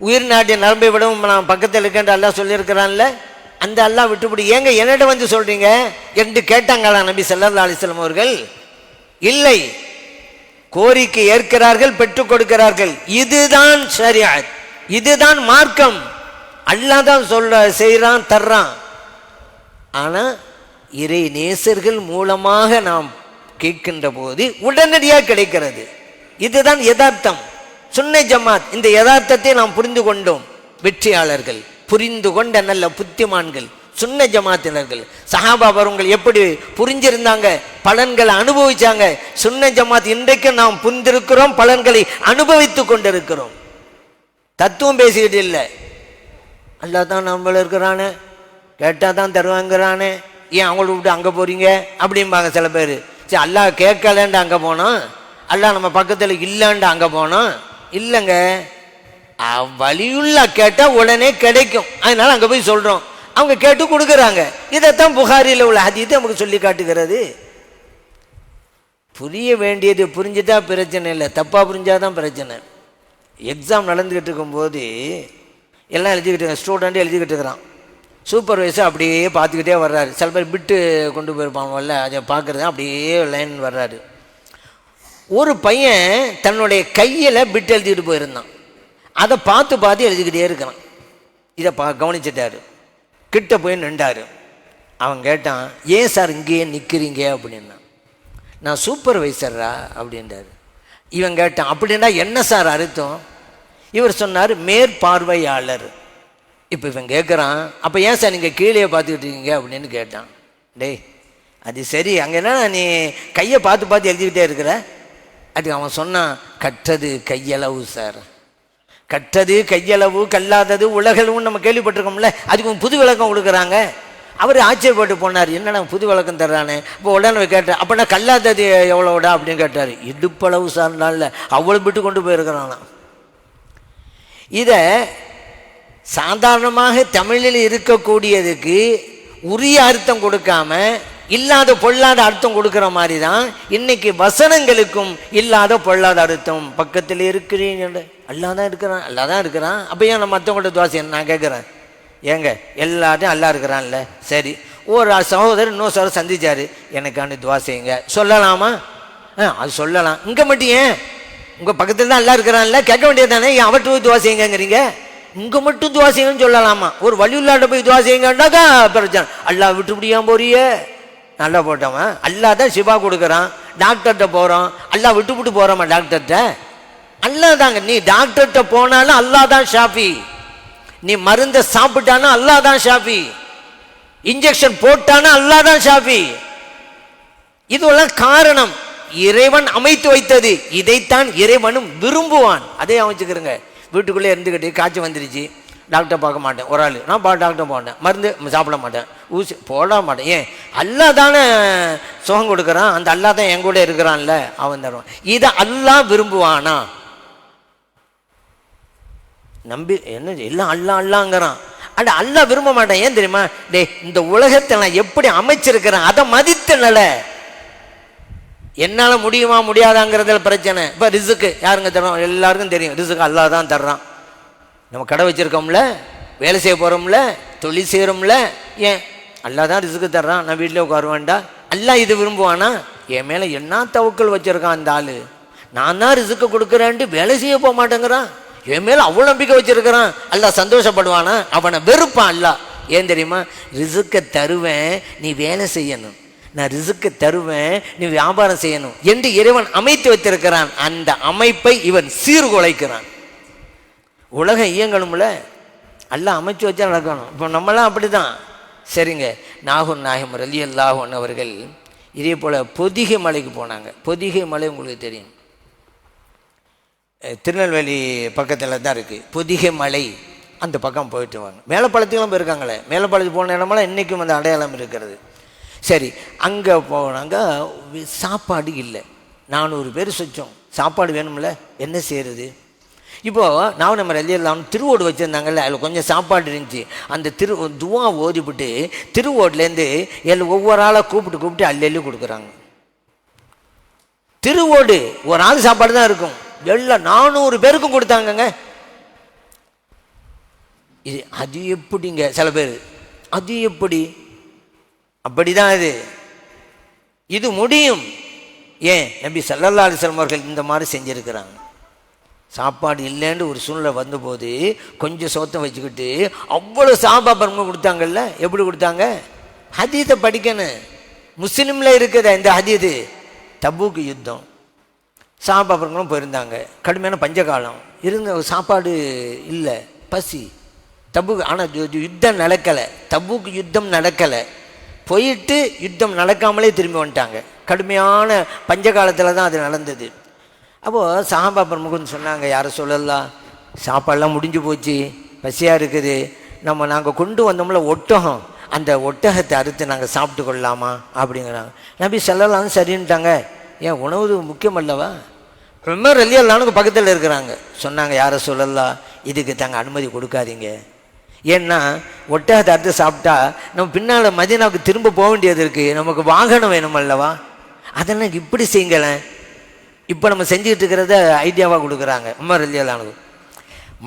உயிர் நாட்டிய நரம்பை விடவும் நான் பக்கத்தில் இருக்கேன் அல்லாஹ் சொல்லியிருக்கிறான்ல, அந்த அல்லாஹ் விட்டுப்படி ஏங்க என்னிட வந்து சொல்றீங்க என்று கேட்டாங்களா நபி ஸல்லல்லாஹு அலைஹி வஸல்லம் அவர்கள்? இல்லை, கோரிக்கை ஏற்கிறார்கள், பெற்றுக் கொடுக்கிறார்கள். இதுதான் ஷரியத், இதுதான் மார்க்கம். அல்லாஹ் தான் செய்யறான், தர்றான். ஆனா இறை நேசர்கள் மூலமாக நாம் கேட்கின்ற போது உடனடியாக கிடைக்கிறது. இதுதான் யதார்த்தம். சுன்னை ஜமாத் இந்த யதார்த்தத்தை நாம் புரிந்து கொண்டோம். வெற்றியாளர்கள், புரிந்து கொண்ட நல்ல புத்திமான்கள் சுன்னை ஜமாத்தினர்கள். சஹாபா அவர்கள் எப்படி புரிஞ்சிருந்தாங்க, பலன்களை அனுபவிச்சாங்க. சுன்னை ஜமாத் இன்றைக்கு நாம் புரிந்திருக்கிறோம், பலன்களை அனுபவித்துக் கொண்டிருக்கிறோம். தத்துவம் பேசிக்கிட்டு இல்லை. அல்லாஹ் தான் நம்மள இருக்கிறானே, கேட்டால் தான் தருவாங்கிறானே, ஏன் அவங்கள விட்டு அங்கே போறீங்க அப்படிம்பாங்க சில பேர். சரி, அல்லாஹ் கேட்கலன்ட்டு அங்கே போனோம், அல்லாஹ் நம்ம பக்கத்தில் இல்லைன்ட்டு அங்கே போனோம். இல்லைங்க, வலியுள்ளா கேட்டால் உடனே கிடைக்கும், அதனால அங்கே போய் சொல்கிறோம். அவங்க கேட்டு கொடுக்குறாங்க. இதைத்தான் புகாரியில் உள்ள ஹதீஸ் நமக்கு சொல்லி காட்டுகிறது. புரிய வேண்டியது புரிஞ்சுட்டா பிரச்சனை இல்லை, தப்பாக புரிஞ்சாதான் பிரச்சனை. எக்ஸாம் நடந்துக்கிட்டு இருக்கும்போது எல்லாம் எழுதிக்கிட்டு ஸ்டூடெண்ட்டு எழுதிக்கிட்டு இருக்கிறான். சூப்பர்வைசர் அப்படியே பார்த்துக்கிட்டே வர்றாரு. சில பேர் பிட்டு கொண்டு போயிருப்பாங்கல்ல, அதை பார்க்குறது அப்படியே லைன் வர்றாரு. ஒரு பையன் தன்னுடைய கையில் பிட்டு எழுதிக்கிட்டு போயிருந்தான். அதை பார்த்து பார்த்து எழுதிக்கிட்டே இருக்கிறான். இதை கவனிச்சிட்டாரு. கிட்ட போய் நின்றாரு. அவன் கேட்டான், ஏன் சார் இங்கேயே நிற்கிறீங்க அப்படின்னா. நான் சூப்பர்வைசரா அப்படின்றாரு. இவன் கேட்டான், அப்படின்னா என்ன சார் அர்த்தம்? இவர் சொன்னார், மேற்பார்வையாளர். இப்போ இவன் கேட்குறான், அப்போ ஏன் சார் நீங்கள் கீழே பார்த்துக்கிட்டு இருக்கீங்க அப்படின்னு கேட்டான். டேய், அது சரி, அங்கே என்ன நீ கையை பார்த்து பார்த்து எழுதிக்கிட்டே இருக்கிற? அதுக்கு அவன் சொன்னான், கற்றது கையளவு சார். கற்றது கையளவு, கல்லாதது உலகளவுன்னு நம்ம கேள்விப்பட்டிருக்கோம்ல, அதுக்கு புது விளக்கம் கொடுக்குறாங்க. அவர் ஆச்சரியப்பட்டு போனார், என்னடா புது விளக்கம் தர்றானே. இப்போ உடனே கேட்டார், அப்போனா கல்லாதது எவ்வளோடா அப்படின்னு கேட்டார். இடுப்பளவு சார்ந்தால அவ்வளோ விட்டு கொண்டு போயிருக்கிறானா. இதை சாதாரணமாக தமிழில் இருக்கக்கூடியதுக்கு உரிய அர்த்தம் கொடுக்காம இல்லாத பொல்லாத அர்த்தம் கொடுக்குற மாதிரி தான் இன்னைக்கு வசனங்களுக்கும் இல்லாத பொல்லாத அர்த்தம். பக்கத்தில் இருக்கிறீங்க, அல்லா தான் இருக்கிறான், அல்லா தான் இருக்கிறான், அப்போ ஏன் நம்ம மற்றவங்கள்ட்ட துவா செய்யணும்? நான் கேட்குறேன், ஏங்க எல்லாத்தையும் அல்லா இருக்கிறான்ல, சரி ஒரு சகோதரர் இன்னொரு சகோதரர் சந்திச்சார், எனக்காண்டி துவா செய்யுங்க சொல்லலாமா? அது சொல்லலாம். இங்கே மட்டும் ஏன்? உங்கள் பக்கத்தில் தான் அல்லா இருக்கிறான்ல, கேட்க வேண்டியது தானே, ஏன் அவர்கிட்ட போய் துவா செய்யுங்கிறீங்க? இங்கே மட்டும் துவா செய்யணும்னு சொல்லலாமா? ஒரு வழியுள்ளாட்ட போய் துவா செய்யுங்கன்னாக்கா பிரச்சனை. அல்லா விட்டு முடியாமல் போறிய, நல்லா போட்டவன் அல்லா தான் சிவா கொடுக்குறான். டாக்டர்கிட்ட போகிறோம், அல்லா விட்டு விட்டு போகிறோமா டாக்டர்கிட்ட? அல்லா தாங்க. நீ டாக்டர்கிட்ட போனாலும் அல்லா தான் ஷாஃபி, நீ மருந்தை சாப்பிட்டானா அல்லா தான் ஷாஃபி, இன்ஜெக்ஷன் போட்டானா அல்லா தான் ஷாஃபி. இதெல்லாம் காரணம் இறைவன் அமைத்து வைத்தது. இதைத்தான் இறைவனும் விரும்புவான். அதே அமைச்சுக்கிறங்க. வீட்டுக்குள்ளே இருந்துக்கிட்டு காய்ச்சல் வந்துருச்சு, டாக்டர் பார்க்க மாட்டேன். ஒரு ஆள் நான் டாக்டர் போட்டேன், மருந்து சாப்பிட மாட்டேன், ஊசி போட மாட்டேன். ஏன்? அல்லா தானே சுகம் கொடுக்குறான், அந்த அல்லா தான் என் கூட இருக்கிறான்ல, அவன் தருவான். இதை அல்லா விரும்புவானா? நம்பி என்ன எல்லாம் அல்லா அல்லாங்கிறான். அட அல்லா விரும்ப மாட்டேன். ஏன் தெரியுமா? டே இந்த உலகத்தை நான் எப்படி அமைச்சிருக்கிறேன் அதை மதித்தனால. என்னால் முடியுமா முடியாதாங்கிறதுல பிரச்சனை. இப்போ ரிசுக்கு யாருங்க தர்றோம்? எல்லாருக்கும் தெரியும், ரிசுக்கு அல்லா தான் தர்றான். நம்ம கடை வச்சுருக்கோம்ல, வேலை செய்ய போகிறோம்ல, தொழில் செய்கிறோம்ல, ஏன் அல்லா தான் ரிசுக்கு தர்றான், நான் வீட்டில் உட்காருவேன்டா. அல்லா இது விரும்புவானா? என் மேலே என்ன தவக்கல் வச்சுருக்கான் அந்த ஆள், நான் தான் ரிசுக்கு கொடுக்குறேன்ட்டு வேலை செய்ய போக மாட்டேங்கிறான், என் மேலே அவ்வளோ நம்பிக்கை வச்சுருக்கிறான். அல்லா சந்தோஷப்படுவானா? அவனை வெறுப்பான் அல்லா. ஏன் தெரியுமா? ரிசுக்கை தருவேன், நீ வேலை செய்யணும், நான் ரிசுக்கை தருவேன், நீ வியாபாரம் செய்யணும் என்று இறைவன் அமைத்து வைத்திருக்கிறான். அந்த அமைப்பை இவன் சீர்குலைக்கிறான். உலகம் இயங்கணும்ல, எல்லாம் அமைச்சு வச்சா நடக்கணும். இப்போ நம்மளாம் அப்படி தான். சரிங்க, நாகூர் நாயகம் ரலியல்லாஹு அன்ஹு அவர்கள் இதே போல் பொதிகை மலைக்கு போனாங்க. பொதிகை மலை உங்களுக்கு தெரியும், திருநெல்வேலி பக்கத்தில் தான் இருக்குது பொதிகை மலை. அந்த பக்கம் போயிட்டு வாங்க. மேலப்பாளையத்துக்கெல்லாம் போயிருக்காங்களே, மேலப்பாளையத்துக்கு போன இடமெல்லாம் இன்றைக்கும் அந்த அடையாளம் இருக்கிறது. சரி, அங்கே போனாங்க, சாப்பாடு இல்லை. 400 பேர் சொச்சோம், சாப்பாடு வேணும்ல, என்ன செய்கிறது? இப்போது நான் நம்ம ரலியல்லாஹு திருவோடு வச்சுருந்தாங்கல்ல, அதில் கொஞ்சம் சாப்பாடு இருந்துச்சு. அந்த துவா ஓதிவிட்டு திருவோட்லேருந்து ஒவ்வொரு ஆளாக கூப்பிட்டு அள்ளி கொடுக்குறாங்க. திருவோடு ஒரு ஆள் சாப்பாடு தான் இருக்கும், எல்லாம் 400 பேருக்கும் கொடுத்தாங்கங்க. இது அது எப்படிங்க? சில பேர் அது எப்படி? அப்படிதான் இது முடியும். ஏன்? நபி ஸல்லல்லாஹு அலைஹி வஸல்லம் அவர்கள் இந்த மாதிரி செஞ்சுருக்கிறாங்க. சாப்பாடு இல்லைன்னு ஒரு சூழ்நிலை வந்தபோது கொஞ்சம் சோத்தம் வச்சுக்கிட்டு அவ்வளோ சஹாபா பெருமை கொடுத்தாங்கல்ல. எப்படி கொடுத்தாங்க? ஹதீஸை படிக்கணும், முஸ்லீமில் இருக்குது இந்த ஹதீது. தபூக்கு யுத்தம், சஹாபா பெருங்களும் போயிருந்தாங்க, கடுமையான பஞ்சகாலம் இருந்த, சாப்பாடு இல்லை, பசி. தபூக் ஆனால் யுத்தம் நடக்கலை, தபூக்கு யுத்தம் நடக்கலை. போயிட்டு யுத்தம் நடக்காமலே திரும்பி வந்துட்டாங்க. கடுமையான பஞ்சகாலத்தில் தான் அது நடந்தது. அப்போது சஹாபா பிரமுகன்னு சொன்னாங்க, யாரை சொல்லலாம், சாப்பாடெல்லாம் முடிஞ்சு போச்சு, பசியாக இருக்குது, நாங்கள் கொண்டு வந்தோம்ல ஒட்டகம், அந்த ஒட்டகத்தை அறுத்து நாங்கள் சாப்பிட்டு கொள்ளலாமா அப்படிங்கிறாங்க. நபி ஸல்லல்லாஹு சரின்ட்டாங்க. ஏன்? உணவு முக்கியம் அல்லவா? உமர் ரலியல்லாஹு பக்கத்தில் இருக்கிறாங்க. சொன்னாங்க, யாரை சொல்லலாம், இதுக்கு தாங்க அனுமதி கொடுக்காதீங்க. ஏன்னா ஒட்டகத்தை அறுத்து சாப்பிட்டா நம்ம பின்னால் மதீனாவுக்கு திரும்ப போக வேண்டியது இருக்குது, நமக்கு வாகனம் வேணும் அல்லவா, அதெல்லாம் இப்படி செய்யுங்களேன். இப்போ நம்ம செஞ்சுக்கிட்டு இருக்கிறத ஐடியாவாக கொடுக்குறாங்க உமர் ரலியல்லாஹு.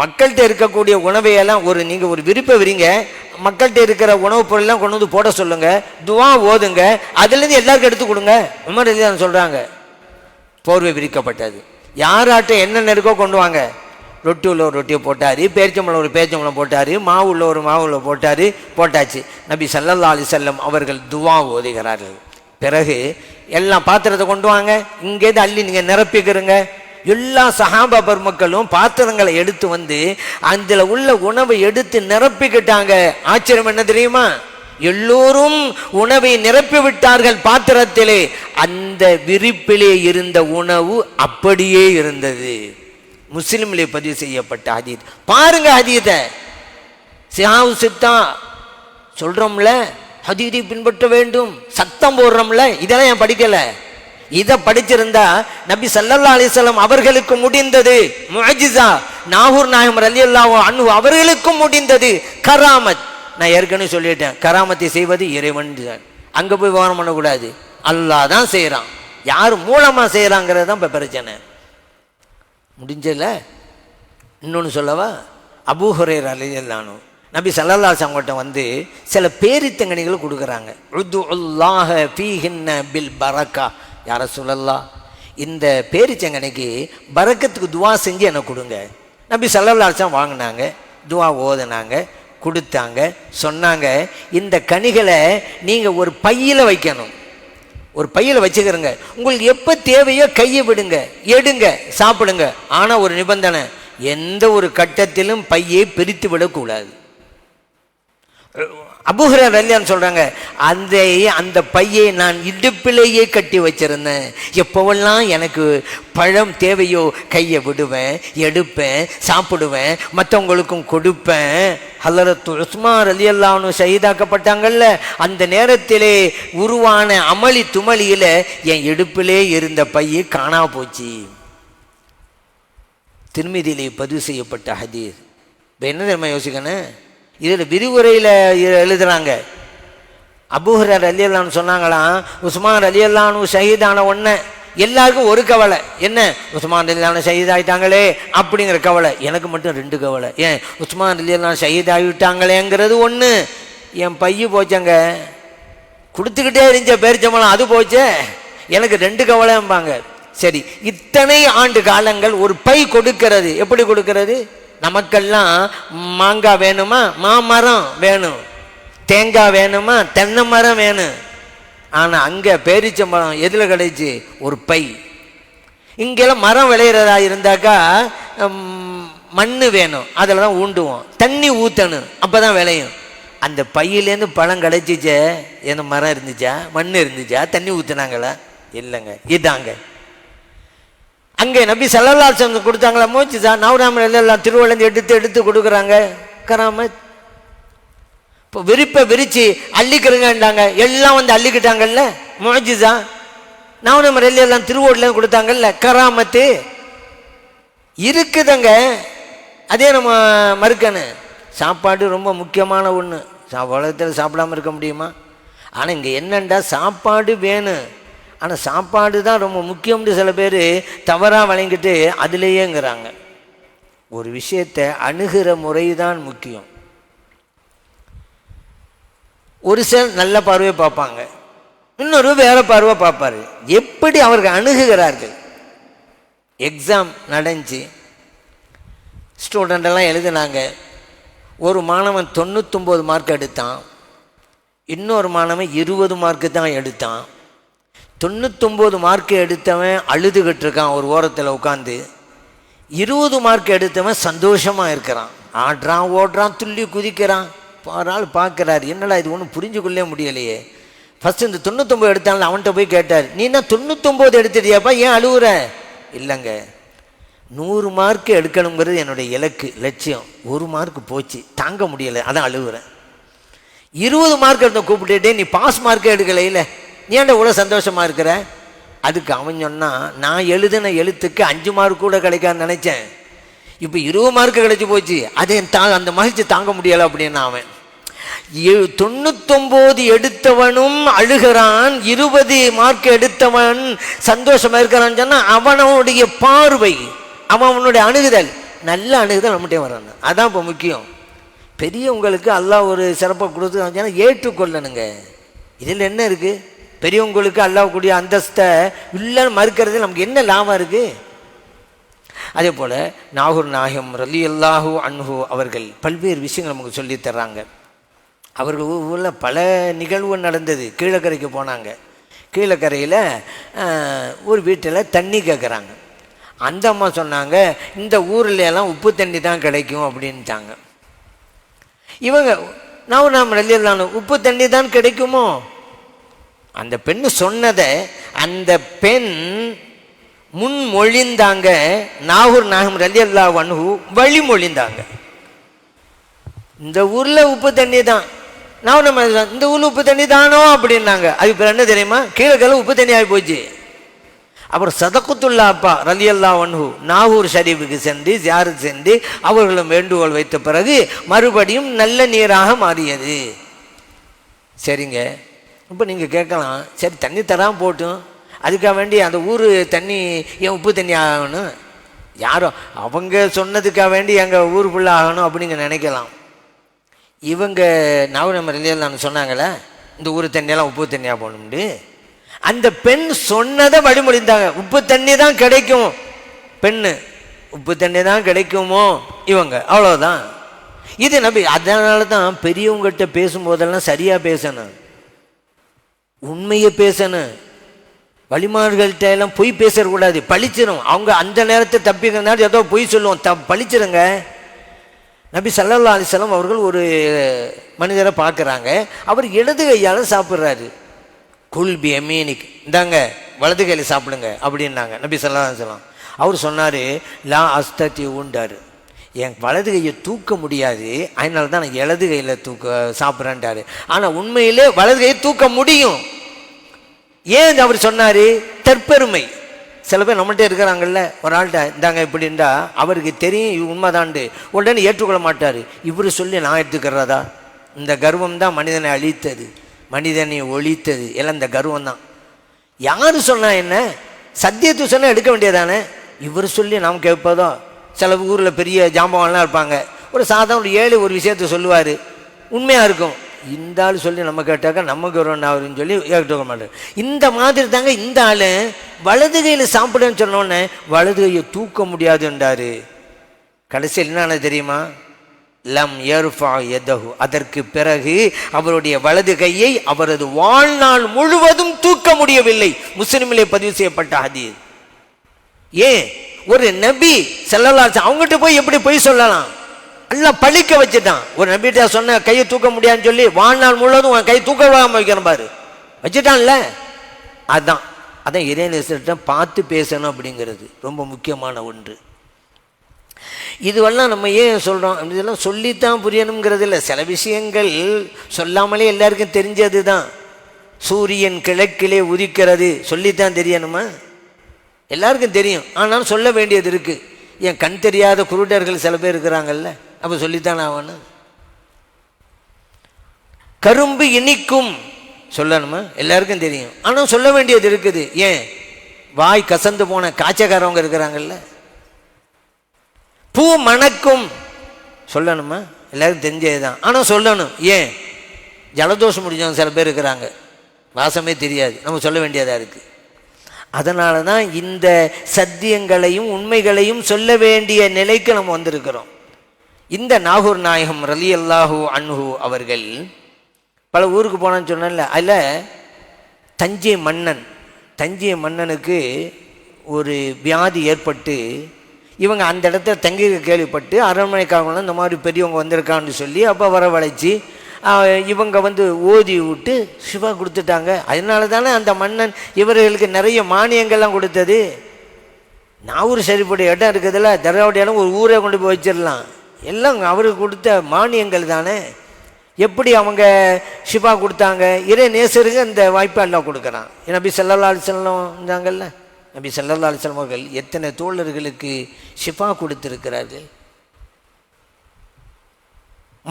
மக்கள்கிட்ட இருக்கக்கூடிய உணவையெல்லாம் நீங்கள் ஒரு விருப்பம் விரிங்க, மக்கள்கிட்ட இருக்கிற உணவுப் பொருளெல்லாம் கொண்டு வந்து போட சொல்லுங்கள், துவா ஓதுங்க, அதுலேருந்து எல்லாருக்கும் எடுத்து கொடுங்க. உமர் ரலியல்லாஹு சொல்கிறாங்க. போர்வை விரிக்கப்பட்டது, யாராட்ட என்னென்ன இருக்கோ கொண்டு வாங்க. ரொட்டி உள்ள ஒரு ரொட்டியை போட்டார், பேரிச்சம்பழம் ஒரு பேரிச்சம்பழம் போட்டார், மாவு உள்ள ஒரு மாவுள்ள போட்டாச்சு. நபி ஸல்லல்லாஹு அலைஹி வஸல்லம் அவர்கள் துவா ஓதுகிறார்கள். பிறகு எல்லாம் பாத்திரத்தை கொண்டு வாங்க, இங்கேருந்து அள்ளி நீங்கள் நிரப்பிக்கிறங்க. எல்லா சஹாபா பெருமக்களும் பாத்திரங்களை எடுத்து வந்து அதில் உள்ள உணவை எடுத்து நிரப்பிக்கிட்டாங்க. ஆச்சரியம் என்ன தெரியுமா? எல்லோரும் உணவை நிரப்பி விட்டார்கள் பாத்திரத்திலே. அந்த விரிப்பிலே இருந்த உணவு அப்படியே இருந்தது. முஸ்லிமிலே பதிவு செய்யப்பட்ட ஹதீத். பாருங்க ஹதீத்தை, சிஹாவு சித்தா சொல்றோம்ல, ஹதீஸை பின்பற்ற வேண்டும், சத்தம் போடுறோம்ல, இதெல்லாம் ஏன் படிக்கல? இதை படிச்சிருந்தா நபி ஸல்லல்லாஹு அலைஹி வஸல்லம் அவர்களுக்கு முடிந்தது முஅஜிஸா, நாகூர் நாயகம் ரலியல்லாஹு அன்ஹு அவர்களுக்கும் முடிந்தது கராமத். நான் ஏற்கனவே சொல்லிட்டேன், கராமத்தை செய்வது இறைவன். அங்க போய் விவரம் பண்ணக்கூடாது, அல்லாஹ் தான் செய்யறான். யார் மூலமா செய்யறாங்கிறது தான் இப்ப பிரச்சனை. முடிஞ்சல. இன்னொன்னு சொல்லவா? அபூ ஹுரைரா ரலியல்லாஹு அன்ஹு நபி ஸல்லல்லாஹு அலைஹி வஸல்லம் வந்து சில பேரித்தங்கனிகளை கொடுக்குறாங்க. உதுல்லாஹ ஃபீஹின்ன பில் பரக்கா. யா ரசூலல்லாஹ், இந்த பேரிச்சங்கனிக்கு பரக்கத்துக்கு துவா செஞ்சு எனக்கு கொடுங்க. நபி ஸல்லல்லாஹு அலைஹி வஸல்லம் வாங்கினாங்க, துவா ஓதுனாங்க, கொடுத்தாங்க. சொன்னாங்க, இந்த கனிகளை நீங்கள் ஒரு பையில் வைக்கணும், ஒரு பையில் வச்சுக்கிறங்க. உங்களுக்கு எப்போ தேவையோ கையை விடுங்க, எடுங்க, சாப்பிடுங்க. ஆனால் ஒரு நிபந்தனை, எந்த ஒரு கட்டத்திலும் பையை பிரித்து விடக்கூடாது. அபூ ஹுரைரா ரலியல்லாஹு சொல்றாங்க, அந்த பையை நான் இடுப்பிலேயே கட்டி வச்சிருந்தேன். எப்போவெல்லாம் எனக்கு பழம் தேவையோ கையை விடுவேன், எடுப்பேன், சாப்பிடுவேன், மற்றவங்களுக்கும் கொடுப்பேன். ஹலரத் உஸ்மான் ரலியல்லாஹு அன்ஹு ஷஹீதாக்கப்பட்டாங்கல்ல, அந்த நேரத்திலே உருவான அமளி துமளியில என் இடுப்பிலே இருந்த பையை காணா போச்சு. திருமிதியிலே பதிவு செய்யப்பட்ட ஹதீஸ். இப்போ என்ன தெரியுமா யோசிக்கணும்? இதில் விரிவுரையில் எழுதுறாங்க, அபூ ஹுரைரா ரலியல்லாஹு அன்ஹு சொன்னாங்களாம், உஸ்மான் ரலியல்லாஹு அன்ஹு ஷஹீதான உடனே எல்லாருக்கும் ஒரு கவலை, என்ன உஸ்மான் ரலியல்லாஹு அன்ஹு ஷஹீதாயிட்டாங்களே அப்படிங்கிற கவலை. எனக்கு மட்டும் 2 கவலை. ஏன்? உஸ்மான் ரலியல்லாஹு அன்ஹு ஷஹீதாகிட்டாங்களேங்கிறது ஒன்று, என் பைய போச்சங்க, கொடுத்துக்கிட்டே இருந்துச்ச பேரிச்சம்பழம் அது போச்சே, எனக்கு 2 கவலைம்பாங்க. சரி, இத்தனை ஆண்டு காலங்கள் ஒரு பை கொடுக்கிறது. எப்படி கொடுக்கிறது? நமக்கெல்லாம் மாங்காய் வேணுமா, மாமரம் வேணும், தேங்காய் வேணுமா, தென்னை மரம் வேணும். ஆனால் அங்கே பேரிச்சம்பழம் எதில் கிடைச்சி? ஒரு பை. இங்கெல்லாம் மரம் விளையிறதா இருந்தாக்கா மண் வேணும், அதில் தான் ஊண்டுவோம், தண்ணி ஊற்றணும், அப்போ தான் விளையும். அந்த பையிலேருந்து பழம் கிடைச்சிச்சே, ஏன்னா மரம் இருந்துச்சா, மண் இருந்துச்சா, தண்ணி ஊற்றுனாங்களா? இல்லைங்க. இதாங்க அங்கே நபி ஸல்லல்லாஹு அலைஹி வஸல்லம் கொடுத்தாங்களா மோஜிஸா? நவராம எல்லாம் திருவள்ளந்து எடுத்து கொடுக்குறாங்க கராமத். இப்போ விரிப்பை விரிச்சு அள்ளிக்கிறங்கன்றாங்க, எல்லாம் வந்து அள்ளிக்கிட்டாங்கல்ல, மோஜிஸா. நவராம எல்லாம் திருவோட்டில் கொடுத்தாங்கல்ல, கராமத்து இருக்குதுங்க. அதே நம்ம மறுக்கணும். சாப்பாடு ரொம்ப முக்கியமான ஒன்று. உலகத்தில் சாப்பிடாம இருக்க முடியுமா? ஆனால் இங்கே என்னண்டா, சாப்பாடு வேணும், ஆனால் சாப்பாடு தான் ரொம்ப முக்கியம்னு சில பேர் தவறாக வழங்கிட்டு அதுலேயேங்கிறாங்க. ஒரு விஷயத்தை அணுகிற முறை தான் முக்கியம். ஒரு சிலர் நல்ல பார்வையை பார்ப்பாங்க, இன்னொரு வேற பார்வை பார்ப்பாரு. எப்படி அவர்கள் அணுகுகிறார்கள்? எக்ஸாம் நடந்துச்சு, ஸ்டூடெண்டெல்லாம் எழுதினாங்க. ஒரு மாணவன் 99 மார்க் எடுத்தான், இன்னொரு மாணவன் 20 மார்க்கு தான் எடுத்தான். 99 மார்க்கு எடுத்தவன் அழுதுகிட்டு இருக்கான் ஒரு ஓரத்தில் உட்காந்து. 20 மார்க் எடுத்தவன் சந்தோஷமாக இருக்கிறான், ஆடுறான், ஓடுறான், துள்ளி குதிக்கிறான். பாராள் பார்க்குறாரு, என்னடா இது ஒன்றும் புரிஞ்சுக்கொள்ளே முடியலையே. ஃபஸ்ட்டு இந்த 99 எடுத்தாலும் அவன்கிட்ட போய் கேட்டார், நீ என்ன 99 எடுத்துட்டியாப்பா, ஏன் அழுகுற? இல்லைங்க, 100 மார்க்கு எடுக்கணுங்கிறது என்னுடைய இலக்கு, லட்சியம். 1 மார்க்கு போச்சு, தாங்க முடியலை, அதான் அழுகுறேன். 20 மார்க் எடுத்த கூப்பிட்டுட்டே, நீ பாஸ் மார்க்கே எடுக்கலை, இல்லை நீ ஏன்டா இவ்வளோ சந்தோஷமாக இருக்கிற? அதுக்கு அவன் சொன்னான், நான் எழுதின எழுத்துக்கு 5 மார்க் கூட கிடைக்கான்னு நினச்சேன், இப்போ 20 மார்க்கு கிடைச்சி போச்சு, அதே அந்த மகிழ்ச்சி தாங்க முடியலை அப்படின்னா அவன். 99 எடுத்தவனும் அழுகிறான், 20 மார்க் எடுத்தவன் சந்தோஷமாக இருக்கிறான்னு சொன்னால் அவனுடைய பார்வை, அவனுடைய அணுகுதல், நல்ல அணுகுதல் நம்மகிட்டே வரான். அதான் இப்போ முக்கியம். பெரியவங்களுக்கு அல்லாஹ் ஒரு சிறப்பை கொடுத்து ஏற்றுக்கொள்ளணுங்க. இதில் என்ன இருக்குது? பெரியவங்களுக்கு அல்லாஹ் கூடிய அந்தஸ்தை இல்லைன்னு மறுக்கிறது நமக்கு என்ன லாபம் இருக்குது? அதே போல் நாகூர் நாயகம் ரலியல்லாஹு அன்ஹு அவர்கள் பல்வேறு விஷயங்கள் நமக்கு சொல்லி தர்றாங்க. அவர்கள் ஊரில் பல நிகழ்வு நடந்தது. கீழக்கரைக்கு போனாங்க. கீழக்கரையில் ஒரு வீட்டில் தண்ணி கேட்குறாங்க. அந்த அம்மா சொன்னாங்க, இந்த ஊரில் எல்லாம் உப்பு தண்ணி தான் கிடைக்கும் அப்படின்ட்டாங்க. இவங்க நாகூர் ரலியல்லாஹு அன்ஹு உப்பு தண்ணி தான் கிடைக்குமோ? அந்த பெண்ணு சொன்னதை அந்த பெண் முன்மொழிந்தாங்க. நாகூர் நாயகம் ரலியல்லாஹு அன்ஹு வழிமொழிந்தாங்க, இந்த ஊரில் உப்பு தண்ணி தான். நான் நம்ம இந்த ஊரில் உப்பு தண்ணி தானோ அப்படின்னாங்க. அதுக்கு பிறகு என்ன தெரியுமா, கீழே கீழே உப்பு தண்ணி ஆகி போச்சு. அப்புறம் சதகுத்துல்லா அப்பா ரலியல்லாஹு அன்ஹு நாகூர் ஷரீஃபுக்கு சென்று ஜியாரத் சென்று அவர்களும் வேண்டுகோள் வைத்த பிறகு மறுபடியும் நல்ல நீராக மாறியது. சரிங்க, இப்போ நீங்கள் கேட்கலாம், சரி தண்ணி தராமல் போட்டும், அதுக்காக வேண்டி அந்த ஊர் தண்ணி ஏன் உப்பு தண்ணி ஆகணும், யாரோ அவங்க சொன்னதுக்காக வேண்டி எங்கள் ஊர் ஃபுல்லாக ஆகணும் அப்படிங்க நினைக்கலாம். இவங்க நாகூர் ரலியல்லாஹு சொன்னாங்களே இந்த ஊர் தண்ணியெல்லாம் உப்பு தண்ணியாக போகணும்னு, அந்த பெண் சொன்னதை வழிமொழிந்தாங்க. உப்பு தண்ணி தான் கிடைக்கும், பெண்ணு உப்பு தண்ணி தான் கிடைக்குமோ இவங்க, அவ்வளோதான். இது நபி. அதனால தான் பெரியவங்ககிட்ட பேசும்போதெல்லாம் சரியாக பேசணும், உண்மையை பேசணும். வழிமார்கள்ட்ட எல்லாம் பொய் பேசக்கூடாது, பழிச்சிடும். அவங்க அந்த நேரத்தை தப்பிக்கிறதுனால ஏதோ பொய் சொல்லுவோம், பழிச்சிருங்க. நபி ஸல்லல்லாஹு அலைஹி வஸல்லம் அவர்கள் ஒரு மனிதரை பார்க்குறாங்க, அவர் இடது கையால் சாப்பிட்றாரு. குல் பி யமீனிக், இந்தாங்க வலது கையில் சாப்பிடுங்க அப்படின்னாங்க நபி ஸல்லல்லாஹு அலைஹி வஸல்லம். அவர் சொன்னார், லா அஸ்தத்தி ஊண்டார், என் வலது கையை தூக்க முடியாது, அதனால தான் நான் இடது கையில் சாப்பிட்றேன்ட்டாரு. ஆனால் உண்மையிலே வலது கையை தூக்க முடியும். ஏன் அவர் சொன்னார்? தற்பெருமை. சில பேர் நம்மகிட்ட இருக்கிறாங்கல்ல, ஒரு ஆள்கிட்ட இந்தாங்க இப்படின்றா அவருக்கு தெரியும் இது உண்மைதான்ண்டு, உடனே ஏற்றுக்கொள்ள மாட்டார். இவர் சொல்லி நான் எடுத்துக்கிறதா? இந்த கர்வம் தான் மனிதனை அழித்தது, மனிதனை ஒழித்தது எல்லாம் இந்த கர்வம் தான். யார் சொன்னா என்ன, சத்தியத்தை சொன்னால் எடுக்க வேண்டியதானே. இவர் சொல்லி நாம் கேட்பதோ. சில ஊரில் பெரிய ஜாம்பவான்லாம் இருப்பாங்க, ஒரு சாதாரண ஒரு ஏழை ஒரு விஷயத்தை சொல்லுவார், உண்மையாக இருக்கும். இந்த ஆள் சொல்லி நம்ம கேட்டாக்கா நமக்கு வரும்னு அவருன்னு சொல்லி ஏற்றுக்க மாட்டார். இந்த மாதிரி தாங்க இந்த ஆள் வலது கையில் சாப்பிடுன்னு சொன்னோன்னே வலது கையை தூக்க முடியாதுன்றாரு. கடைசியில் என்னென்ன தெரியுமா, லம் யர்ஃபா யதஹு, அதற்கு பிறகு அவருடைய வலது கையை அவரது வாழ்நாள் முழுவதும் தூக்க முடியவில்லை. முஸ்லிமிலே பதிவு செய்யப்பட்ட ஹதீஸ். ஏன் ஒரு நபி ஸல்லல்லாஹு அலைஹி வஸல்லம் அவங்ககிட்ட போய் எப்படி பொய் சொல்லலாம்? எல்லாம் பழிக்க வச்சுட்டான். ஒரு நபிகிட்ட சொன்ன கையை தூக்க முடியாதுன்னு சொல்லி வாழ்நாள் முழுவதும் கை தூக்க வைக்கணும் பாரு, வச்சுட்டான்ல. அதான் இறைநேசர்கிட்ட பார்த்து பேசணும் அப்படிங்கிறது ரொம்ப முக்கியமான ஒன்று. இதுவெல்லாம் நம்ம ஏன் சொல்கிறோம், இதெல்லாம் சொல்லித்தான் புரியணுங்கிறது இல்லை. சில விஷயங்கள் சொல்லாமலே எல்லாருக்கும் தெரிஞ்சது தான். சூரியன் கிழக்கிலே உதிக்கிறது சொல்லித்தான் தெரியணுமா? எல்லாருக்கும் தெரியும், ஆனாலும் சொல்ல வேண்டியது இருக்குது. என் கண் தெரியாத குருடர்கள் சில பேர் இருக்கிறாங்கல்ல, அப்போ சொல்லித்தான் ஆகணும். கரும்பு இனிக்கும் சொல்லணுமா? எல்லாருக்கும் தெரியும், ஆனால் சொல்ல வேண்டியது இருக்குது. ஏன்? வாய் கசந்து போன காய்ச்சக்காரவங்க இருக்கிறாங்கல்ல. பூ மணக்கும் சொல்லணுமா? எல்லாருக்கும் தெரிஞ்சது தான், ஆனால் சொல்லணும். ஏன்? ஜலதோஷம் முடிஞ்சவங்க சில பேர் இருக்கிறாங்க, வாசமே தெரியாது, நம்ம சொல்ல வேண்டியதாக இருக்குது. அதனால தான் இந்த சத்தியங்களையும் உண்மைகளையும் சொல்ல வேண்டிய நிலைக்கு நம்ம வந்திருக்கிறோம். இந்த நாகூர் நாயகம் ரலியல்லாஹு அன்ஹு அவர்கள் பல ஊருக்கு போனான்னு சொன்னல, அதில் தஞ்சை மன்னனுக்கு ஒரு வியாதி ஏற்பட்டு இவங்க அந்த இடத்துல தங்கி கேள்விப்பட்டு அரண்மனைக்காரங்களும் இந்த மாதிரி பெரியவங்க வந்திருக்கான்னு சொல்லி அப்போ வரவழைச்சி இவங்க ஓதி விட்டு சிவா கொடுத்துட்டாங்க. அதனால தானே அந்த மன்னன் இவர்களுக்கு நிறைய மானியங்கள்லாம் கொடுத்தது. நாகூர் ஷரீஃபுடைய இடம் இருக்குதுல்ல, தர்காவுடைய இடம் ஒரு ஊரை கொண்டு போய் வச்சிடலாம், எல்லாம் அவருக்கு கொடுத்த மானியங்கள் தானே. எப்படி அவங்க ஷிஃபா கொடுத்தாங்க? இறை நேசருக்கு இந்த வாய்ப்பை எல்லாம் கொடுக்குறான். நபி ஸல்லல்லாஹு அலைஹி வஸல்லம் இருந்தாங்கல்ல, நபி ஸல்லல்லாஹு அலைஹி வஸல்லம் அவர்கள் எத்தனை தோழர்களுக்கு ஷிஃபா கொடுத்திருக்கிறார்கள்.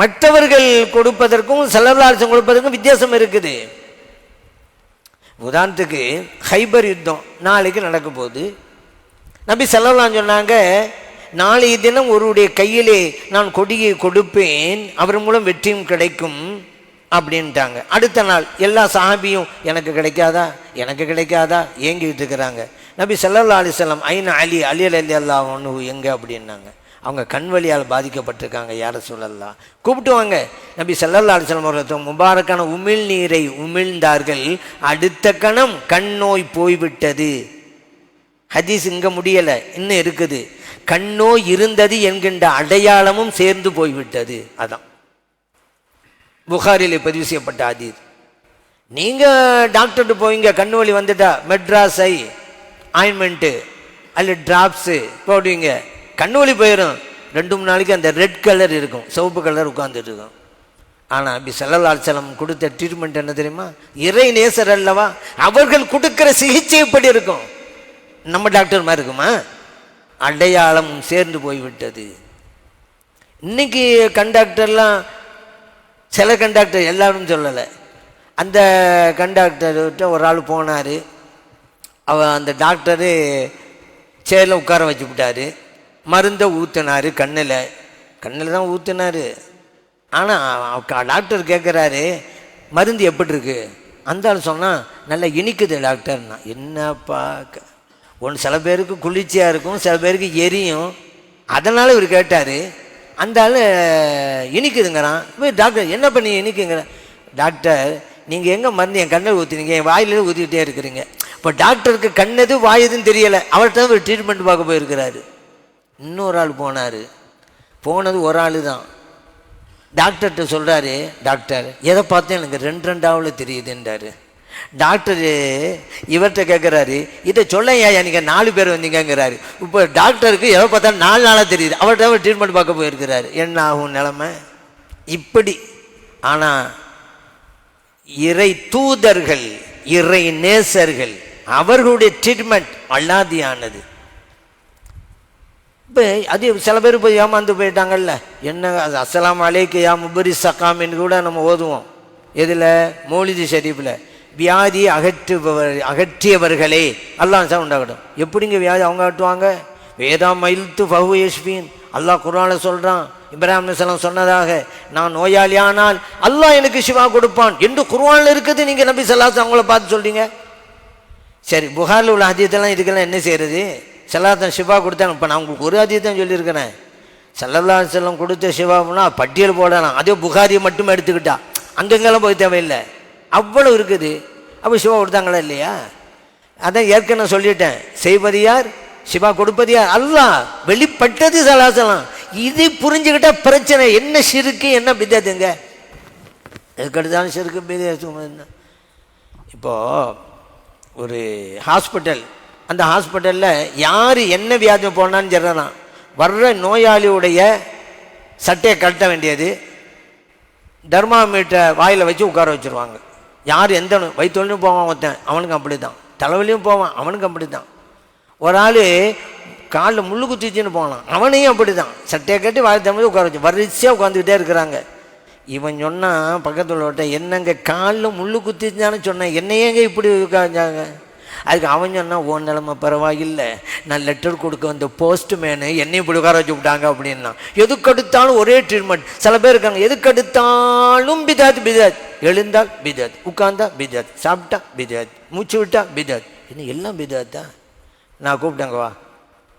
மற்றவர்கள் கொடுப்பதற்கும் ஸல்லல்லாஹு அலைஹி வஸல்லம் கொடுப்பதற்கும் வித்தியாசம் இருக்குது. உதாரணத்துக்கு ஹைபர் யுத்தம் நாளைக்கு நடக்க போகுது. நபி ஸல்லல்லாஹு அலைஹி வஸல்லம் சொன்னாங்க, நாளைய தினம் ஒருவருடைய கையிலே நான் கொடியை கொடுப்பேன், அவர் மூலம் வெற்றியும் கிடைக்கும் அப்படின்ட்டாங்க. அடுத்த நாள் எல்லா சஹாபியும் எனக்கு கிடைக்காதா ஏங்கிட்டு இருக்கிறாங்க. நபி ஸல்லல்லாஹு அலைஹி வஸல்லம் ஐன அலி ரலியல்லாஹு அன்ஹு எங்க அப்படின்னாங்க. அவங்க கண் வலியால் பாதிக்கப்பட்டிருக்காங்க, யார சொல்லலாம் கூப்பிட்டு வாங்க. நபி ஸல்லல்லாஹு அலைஹி வஸல்லம் அவர்கள் முபாரக்கான உமிழ் நீரை உமிழ்ந்தார்கள். அடுத்த கணம் கண் நோய் போய்விட்டது. ஹதீஸ் இங்க முடியல, இன்னும் இருக்குது. கண்ணோய் இருந்தது என்கின்ற அடையாளமும் சேர்ந்து போய்விட்டது. அதான் புகாரிலே பதிவு செய்யப்பட்ட ஹதீஸ். நீங்க டாக்டர்கிட்ட போவீங்க, கண்ணு வலி வந்துட்டா மெட்ராஸை ஆயின்மெண்ட்டு அல்ல டிராப்ஸு போடுவீங்க, கண்ணு வலி போயிடும். 2-3 நாளைக்கு அந்த ரெட் கலர் இருக்கும், சிவப்பு கலர் உட்கார்ந்துட்டு இருக்கும். ஆனால் அப்படி ஸல்லல்லாஹு அலைஹி வஸல்லம் கொடுத்த ட்ரீட்மெண்ட் என்ன தெரியுமா? இறை நேசர் அல்லவா, அவர்கள் கொடுக்குற சிகிச்சை எப்படி இருக்கும்? நம்ம டாக்டர் மாதிரி இருக்குமா? அடையாளம் சேர்ந்து போய்விட்டது. இன்னைக்கு கண்டாக்டர்லாம், சில கண்டாக்டர் எல்லாரும் சொல்லலை, அந்த கண்டாக்டர்கிட்ட ஒரு ஆள் போனார். அந்த டாக்டரு சேரில் உட்கார வச்சு விட்டார். மருந்தை ஊற்றினார், கண்ணில் தான் ஊற்றினார். ஆனால் டாக்டர் கேட்குறாரு, மருந்து எப்படி இருக்கு? அந்த ஆள் சொன்னால் நல்லா இனிக்குது டாக்டர்னா. என்னப்பா, சில பேருக்கு குளிர்ச்சியாக இருக்கும், சில பேருக்கு எரியும். அதனால் இவர் கேட்டார். அந்த ஆள் இனிக்குதுங்கிறான். இப்போ டாக்டர் என்ன பண்ணி இனிக்குங்கிற? டாக்டர், நீங்கள் எங்கே மருந்து என் கண்ணில் ஊற்றினீங்க, என் வாயிலே ஊற்றிக்கிட்டே இருக்கிறீங்க. இப்போ டாக்டருக்கு கண்ணது வாயுதுன்னு தெரியலை, அவர்கிட்ட ஒரு ட்ரீட்மெண்ட் பார்க்க போயிருக்கிறாரு. இன்னொரு ஆள் போனது ஒரு ஆள் தான். டாக்டர்கிட்ட சொல்கிறாரு, டாக்டர் எதை பார்த்து எனக்கு ரெண்டாவில் தெரியுதுன்றாரு. டாக்டரு இவர்கிட்ட கேட்குறாரு, இதை சொல்ல ஏன் நீங்கள் 4 பேர் வந்தீங்கிறாரு. இப்போ டாக்டருக்கு எதை பார்த்தா 4 நாளாக தெரியுது, அவர்கிட்ட ஒரு ட்ரீட்மெண்ட் பார்க்க போயிருக்கிறாரு. என்ன ஆகும் நிலைமை? இப்படி. ஆனால் இறை தூதர்கள், இறை நேசர்கள், அவர்களுடைய ட்ரீட்மெண்ட் அல்லாதியானது. இப்போ அது சில பேர் போய் ஏமாந்து போயிட்டாங்கல்ல. என்ன அஸ்ஸலாமு அலைக்கு யா முபரி சக்காமின்னு கூட நம்ம ஓதுவோம். எதில்? மௌலிது ஷரீஃபில். வியாதி அகற்றியவர்களே அல்லாஹ் உண்டாகட்டும். எப்படிங்க வியாதி அவங்க அகட்டுவாங்க? வேதா மயில்த்து ஃபஹு யஷ்பீன், அல்லாஹ் குர்ஆனில் சொல்கிறான். இப்ராஹிம் அலைஹிஸ்ஸலாம் சொன்னதாக, நான் நோயாளியானால் அல்லாஹ் எனக்கு ஷிஃபா கொடுப்பான் என்று குர்ஆனில் இருக்குது. நீங்கள் நபி ஸல்லல்லாஹு அலைஹி வஸல்லம் அவங்கள பார்த்து சொல்கிறீங்க. சரி, புகாரில் உள்ள ஹதீஸெல்லாம் இதுக்கெல்லாம் என்ன செய்கிறது? ஸல்லல்லாஹு ஷிஃபா கொடுத்தாங்க. இப்போ நான் உங்களுக்கு ஒரு ஹதீஸ் தான் சொல்லியிருக்கிறேன். ஸல்லல்லாஹு அலைஹி வஸல்லம் கொடுத்த ஷிஃபாவுனா பட்டியல் போடலாம். அதே புகாரியை மட்டும் எடுத்துக்கிட்டா அங்கங்கெல்லாம் போய் தேவையில்லை, அவ்வளோ இருக்குது. அப்போ ஷிஃபா கொடுத்தாங்களா இல்லையா? அதான் ஏற்கனவே சொல்லிட்டேன். செய்வது யார், ஷிஃபா கொடுப்பது யார்? அல்லாஹ். வெளிப்பட்டது ஸல்லல்லாஹு அலைஹி வஸல்லம். இது புரிஞ்சுக்கிட்டா பிரச்சனை என்ன? ஷிருக்கு என்ன பிதத்துங்க? எதுக்கெடுத்தாலும் ஷிருக்கு பிதத்து. இப்போது ஒரு ஹாஸ்பிட்டல், அந்த ஹாஸ்பிட்டலில் யார் என்ன வியாதி போனான்னு சொல்கிறான். வர்ற நோயாளியுடைய சட்டையை கட்ட வேண்டியது, தர்மாமீட்டர் வாயில் வச்சு உட்கார வச்சுருவாங்க. யார் எந்த வயிற்றுலையும் போவான் ஒருத்தன், அவனுக்கு அப்படி தான். தலைவலியும் போவான், அவனுக்கு அப்படி தான். ஒரு ஆள் காலில் முள்ளு குத்திச்சுன்னு போனான், அவனையும் அப்படி தான். சட்டையை கட்டி வாயில் தமிழ் உட்கார வச்சு வரிசையாக உட்காந்துக்கிட்டே இருக்கிறாங்க. இவன் சொன்னான் பக்கத்தில் விட்ட, என்னங்க காலில் முள்ளு குத்திச்சான்னு சொன்னேன், என்னையங்க இப்படி உட்காந்தாங்க? அதுக்கு அவன் சொன்னான், ஓ நிலமை பரவாயில்லை, நான் லெட்டர் கொடுக்க வந்த போஸ்ட்மேனு என்னை இப்படி உட்கார வச்சு விட்டாங்க அப்படின்னா. எதுக்கெடுத்தாலும் ஒரே ட்ரீட்மெண்ட். சில பேர் இருக்காங்க, எதுக்கெடுத்தாலும் பிதாத் பிதாத். எழுந்தால் பிதாத், உட்கார்ந்தா பிதாத், சாப்பிட்டா பிதாத், மூச்சு விட்டா பிதாத். இன்னும் எல்லாம் பிதாத்தா? நான் கூப்பிட்டாங்க, வா,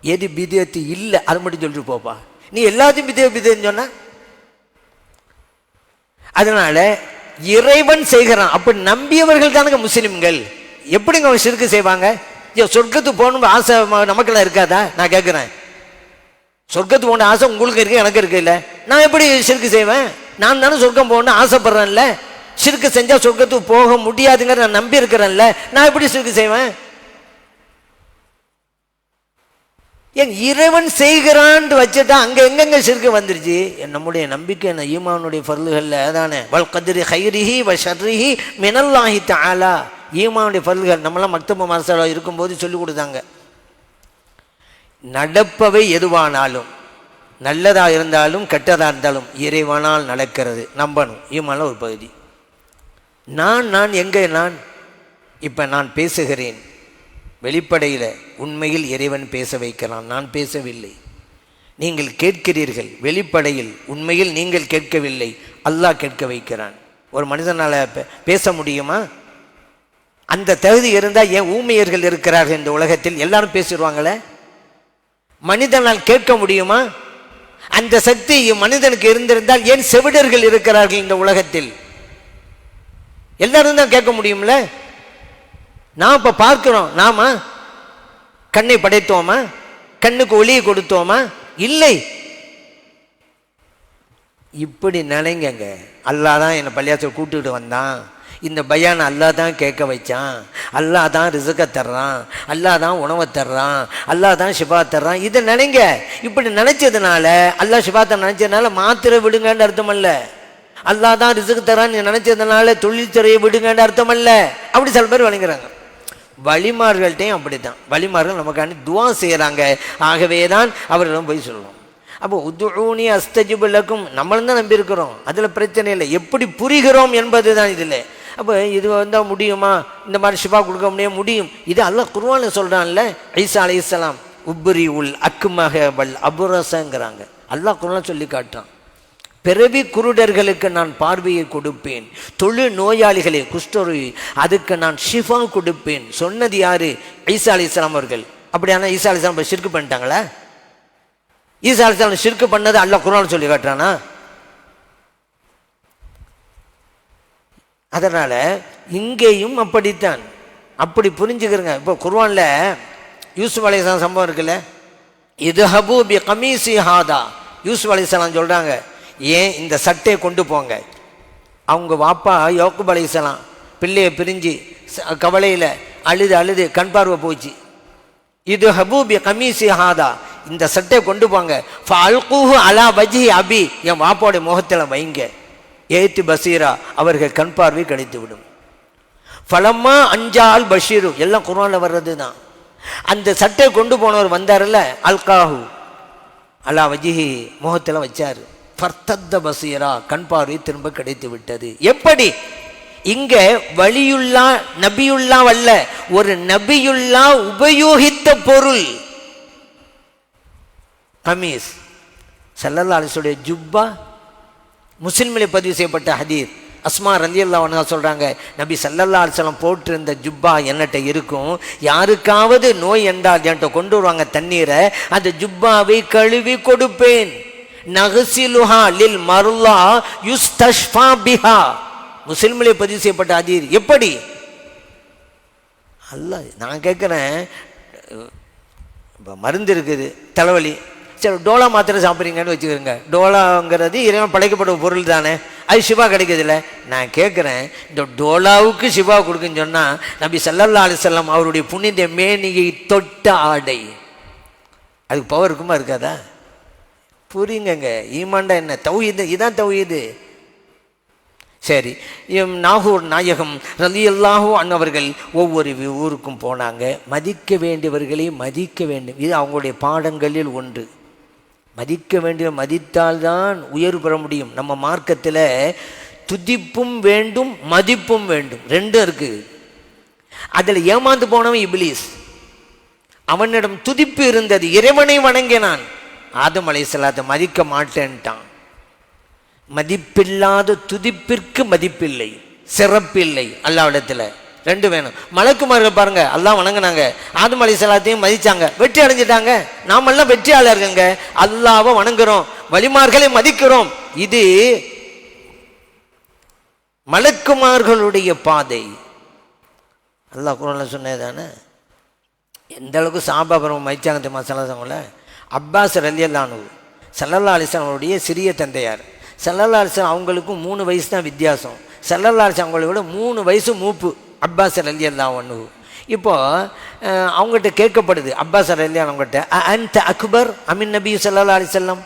எது பிதாத்து இல்லை அதை மட்டும் சொல்லிட்டு போப்பா. நீ எல்லாத்தையும் பிதேன்னு சொன்ன. அதனால இறைவன் செய்கிறான். அப்படி நம்பியவர்கள் தானுங்க முஸ்லிம்கள். எப்படிங்க அவங்க ஷிர்க் செய்வாங்க? சொர்க்கத்துக்கு போகணும்னு ஆசை நமக்கெல்லாம் இருக்காதா? நான் கேட்குறேன், சொர்க்கத்துக்கு போன ஆசை உங்களுக்கு இருக்கு, எனக்கு இருக்கு இல்லை? நான் எப்படி ஷிர்க் செய்வேன்? நான் தானே சொர்க்கம் போகணும்னு ஆசைப்படுறேன்ல. ஷிர்க் செஞ்சால் சொர்க்கத்துக்கு போக முடியாதுங்கிற நான் நம்பி இருக்கிறேன்ல, நான் எப்படி ஷிர்க் செய்வேன்? ஏன் இறைவன் செய்கிறான் வச்சுட்டா அங்கே எங்கெங்க ஷிர்க் வந்துருச்சு? நம்முடைய நம்பிக்கை என்ன? ஈமானுடைய ஃபர்லுகளில் அதானே, வல் கத்ரி ஹைரிஹி வ ஷர்ரிஹி மினல்லாஹி தஆலா. ஈமானுடைய ஃபர்லுகள் நம்மளாம் மக்தபு மர்சலா இருக்கும்போது சொல்லிக் கொடுத்தாங்க. நடப்பவை எதுவானாலும், நல்லதாக இருந்தாலும் கெட்டதாக இருந்தாலும் இறைவனால் நடக்கிறது நம்பணும். ஈமானில் ஒரு பகுதி. நான் எங்கே நான்? இப்போ நான் பேசுகிறேன், வெளிப்படையில் உண்மையில் இறைவன் பேச வைக்கிறான், நான் பேசவில்லை. நீங்கள் கேட்கிறீர்கள், வெளிப்படையில் உண்மையில் நீங்கள் கேட்கவில்லை, அல்லாஹ் கேட்க வைக்கிறான். ஒரு மனிதனால் பேச முடியுமா? அந்த தகுதி இருந்தால் ஏன் ஊமையர்கள் இருக்கிறார்கள் இந்த உலகத்தில்? எல்லாரும் பேசிடுவாங்களே. மனிதனால் கேட்க முடியுமா? அந்த சக்தி மனிதனுக்கு இருந்திருந்தால் ஏன் செவிடர்கள் இருக்கிறார்கள் இந்த உலகத்தில்? எல்லாரும் தான் கேட்க முடியும்ல. நாம் இப்போ பார்க்கிறோம், நாம கண்ணை படைத்தோமா? கண்ணுக்கு ஒளியை கொடுத்தோமா? இல்லை. இப்படி நினைங்க. அல்லாஹ் தான் என்னை பள்ளியாசல் கூப்பிட்டுக்கிட்டு வந்தான், இந்த பயான் அல்லாஹ் தான் கேட்க வச்சான், அல்லாஹ் தான் ரிசுக்கை தர்றான், அல்லாஹ் தான் உணவை தர்றான், அல்லாஹ் தான் ஷிஃபா தர்றான். இதை நினைங்க. இப்படி நினைச்சதுனால, அல்லாஹ் ஷிஃபாத்தை நினைச்சதுனால மாத்திரை விடுங்கன்னு அர்த்தம் அல்ல. அல்லாஹ் தான் ரிஸ்க் தரான்னு நினைச்சதுனால தொழில்துறையை விடுங்கன்னு அர்த்தம் அல்ல. அப்படி சில பேர் வழங்குறாங்க. வழிமார்கள்ட்டையும் அப்படித்தான். வழிமார்கள் நமக்காண்டி துவா செய்கிறாங்க. ஆகவே தான் அவர்களும் போய் சொல்லணும். அப்போ உதுஊனி அஸ்தஜிபு லக்கும் நம்மளும் தான் நம்பியிருக்கிறோம், அதில் பிரச்சனை இல்லை. எப்படி புரிகிறோம் என்பது தான் இதில். அப்போ இது வந்தால் முடியுமா, இந்த மாதிரி ஷிஃபா கொடுக்க முடியும். இது அல்லாஹ் குர்ஆனில் சொல்கிறான்ல, ஈசா அலைஹிஸ்ஸலாம் உப்ரி உல் அக்குமக வல் அபுரசங்கிறாங்க. அல்லாஹ் குர்ஆனில் சொல்லி காட்டுறான். பிறவி குருடர்களுக்கு நான் பார்வையை கொடுப்பேன், தொழு நோயாளிகளே குஷ்டரோகி அதுக்கு நான் ஷிஃபா கொடுப்பேன். சொன்னது யாரு? ஈசா அலைஹிஸ்ஸலாம் அவர்கள். அப்படியானா ஈசா அலைஹிஸ்ஸலாம் ஷிர்க் பண்ணிட்டாங்களா? ஈசா அலைஹிஸ்ஸலாம் ஷிர்க் பண்ணது அல்லாஹ் குர்ஆனில் சொல்லி காட்டுறானா? அதனால இங்கேயும் அப்படித்தான். அப்படி புரிஞ்சுக்கிறங்க. இப்போ குர்ஆனில் யூசுப் அலைஹிஸ்ஸலாம் சம்பவம் இருக்குல்ல, இது ஹபூ பி கமீசி ஹாதா. யூசுப் அலைஹிஸ்ஸலாம் சொல்கிறாங்க, ஏன் இந்த சட்டையை கொண்டு போங்க. அவங்க வாப்பா யாக்கூப் அலைஹிஸ்ஸலாம் பிள்ளையை பிரிஞ்சு கவலையில் அழுது கண் பார்வை போச்சு. இது ஹபூபி கமீசி ஹாதா, இந்த சட்டையை கொண்டு போங்க. ஃபஅல்கூஹு அலா வஜ்ஹி அபி, என் வாப்பாவுடைய முகத்தில் வைங்க. ஏத்தி பசீரா, அவர்கள் கண் பார்வை கிடைத்து விடும். ஃபலம்மா அஞ்சால் பஷீரு, எல்லாம் குர்ஆனில் வர்றது தான். அந்த சட்டையை கொண்டு போனவர் வந்தார்ல, அல்காஹு அலா வஜ்ஹி, முகத்தில் வச்சார். ஃபர்தத்த பசீரா, கண் பார்வை திரும்ப கிடைத்து விட்டது. எப்படி? இங்க வலியுல்லா நபியுல்லா அல்ல, ஒரு நபியுல்லா உபயோகித்த பொருள் கமீஸ். ஸல்லல்லாஹு அலைஹி வஸல்லம் ஜுப்பா, முஸ்லிமில் பதிவு செய்யப்பட்ட ஹதீஸ். அஸ்மா ரலியல்லாஹு அன்ஹா சொல்றாங்க, நபி ஸல்லல்லாஹு அலைஹி வஸல்லம் போட்டிருந்த ஜுப்பா என்னட்ட இருக்கும். யாருக்காவது நோய் என்றால் என்கிட்ட கொண்டு வருவாங்க தண்ணீரை, அந்த ஜுப்பாவை கழுவி கொடுப்பேன். நகசிலுஹா லில் மர்லா யுஸ்தஷ்ஃபா பிஹா, முஸ்லிமிலே பதிவு செய்யப்பட்ட ஹதீஸ். எப்படி? அல்லாஹ், நான் கேட்குறேன், இப்போ மருந்து இருக்குது தலைவலி, சரி டோலா மாத்திரை சாப்பிட்றீங்கன்னு வச்சுக்கிறோங்க. டோலாங்கிறது இறைவன் படைக்கப்பட்ட பொருள் தானே, அது சிவா கிடைக்கிறதில்ல. நான் கேட்குறேன், இந்த டோலாவுக்கு சிவா கொடுக்குன்னு சொன்னால் நபி ஸல்லல்லாஹு அலைஹி வஸல்லம் அவருடைய புனித மேனியை தொட்ட ஆடை, அதுக்கு பவர் இருக்குமா இருக்காதா? புரியுங்க. ஈமான்டா என்ன? தௌஹீது, இதான் தௌஹீது. சரி, நாகூர் நாயகம் ரலியல்லாஹு அன்ஹு அவர்கள் ஒவ்வொரு ஊருக்கும் போனாங்க. மதிக்க வேண்டியவர்களை மதிக்க வேண்டும், இது அவங்களுடைய பாடங்களில் ஒன்று. மதிக்க வேண்டிய மதித்தால்தான் உயர்வு பெற முடியும். நம்ம மார்க்கத்தில் துதிப்பும் வேண்டும் மதிப்பும் வேண்டும், ரெண்டும் இருக்குது. அதில் ஏமாந்து போனவன் இப்லீஸ். அவனிடம் துதிப்பு இருந்தது, இறைவனை வணங்கினான். ஆதம் அலைஹிஸ்ஸலாத்தை மதிக்க மாட்டேன்ட்டான். மதிப்பில்லாத துதிப்பிற்கு மதிப்பில்லை, சிறப்பில்லை அல்லாஹ்விடத்தில். ரெண்டு வேணும். மலக்குமார்கள் பாருங்க, அல்லாஹ் வணங்கினாங்க, ஆதம் அலைஹிஸ்ஸலாத்தையும் மதிச்சாங்க, வெற்றி அடைஞ்சிட்டாங்க. நாமெல்லாம் வெற்றியாளருங்க. அல்லாஹ்வை வணங்குறோம், வலிமார்களை மதிக்கிறோம். இது மலக்குமார்களுடைய பாதை. அல்லாஹ் குர்ஆன்ல சொன்னதானே. எந்த அளவுக்கு சஹாபா பெருமக்கள் மதிச்சாங்க தெரியுமா? ஸல்லல்லாஹு அப்பாஸ் ரலியல்லாஹு அன்ஹு ஸல்லல்லாஹு அலைஹி வஸல்லம் அவருடைய சிறிய தந்தையார். ஸல்லல்லாஹு அலைஹி வஸல்லம் அவங்களுக்கு 3 வயசு தான் வித்தியாசம். ஸல்லல்லாஹு அலைஹி வஸல்லம் அவங்களை விட 3 வயசு மூப்பு அப்பாஸ் ரலியல்லாஹு அன்ஹு. இப்போது அவங்ககிட்ட கேட்கப்படுது, அப்பாஸ் ரலியல்லாஹு அவங்ககிட்ட, அன்த அக்பர் அமின் நபி ஸல்லல்லாஹு அலைஹி வஸல்லம்,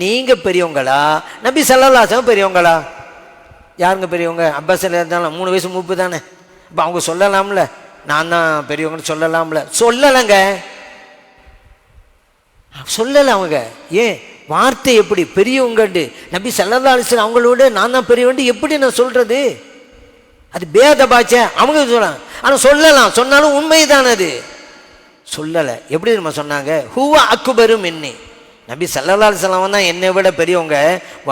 நீங்கள் பெரியவங்களா நபி ஸல்லல்லாஹு அலைஹி வஸல்லம் பெரியவங்களா? யாருங்க பெரியவங்க? அப்பாஸ் ரலியல்லாஹு 3 வயசு மூப்பு தானே. இப்போ அவங்க சொல்லலாம்ல, நான் தான் பெரியவங்கன்னு சொல்லலாம்ல. சொல்லலைங்க, சொல்லலை அவங்க. ஏன்? வார்த்தை எப்படி பெரியவங்கண்டு நபி ஸல்லல்லாஹு அலைஹி வஸல்லம் அவங்களோட நான் தான் பெரியவன்ட்டு எப்படி நான் சொல்கிறது? அது பேத பாச்சை. அவங்க சொல்லலாம், ஆனால் சொல்லலாம், சொன்னாலும் உண்மைதான். அது சொல்லலை. எப்படி நம்ம சொன்னாங்க? ஹுவ அக்பரு மின்னி, நபி ஸல்லல்லாஹு அலைஹி வஸல்லம் தான் என்னை விட பெரியவங்க.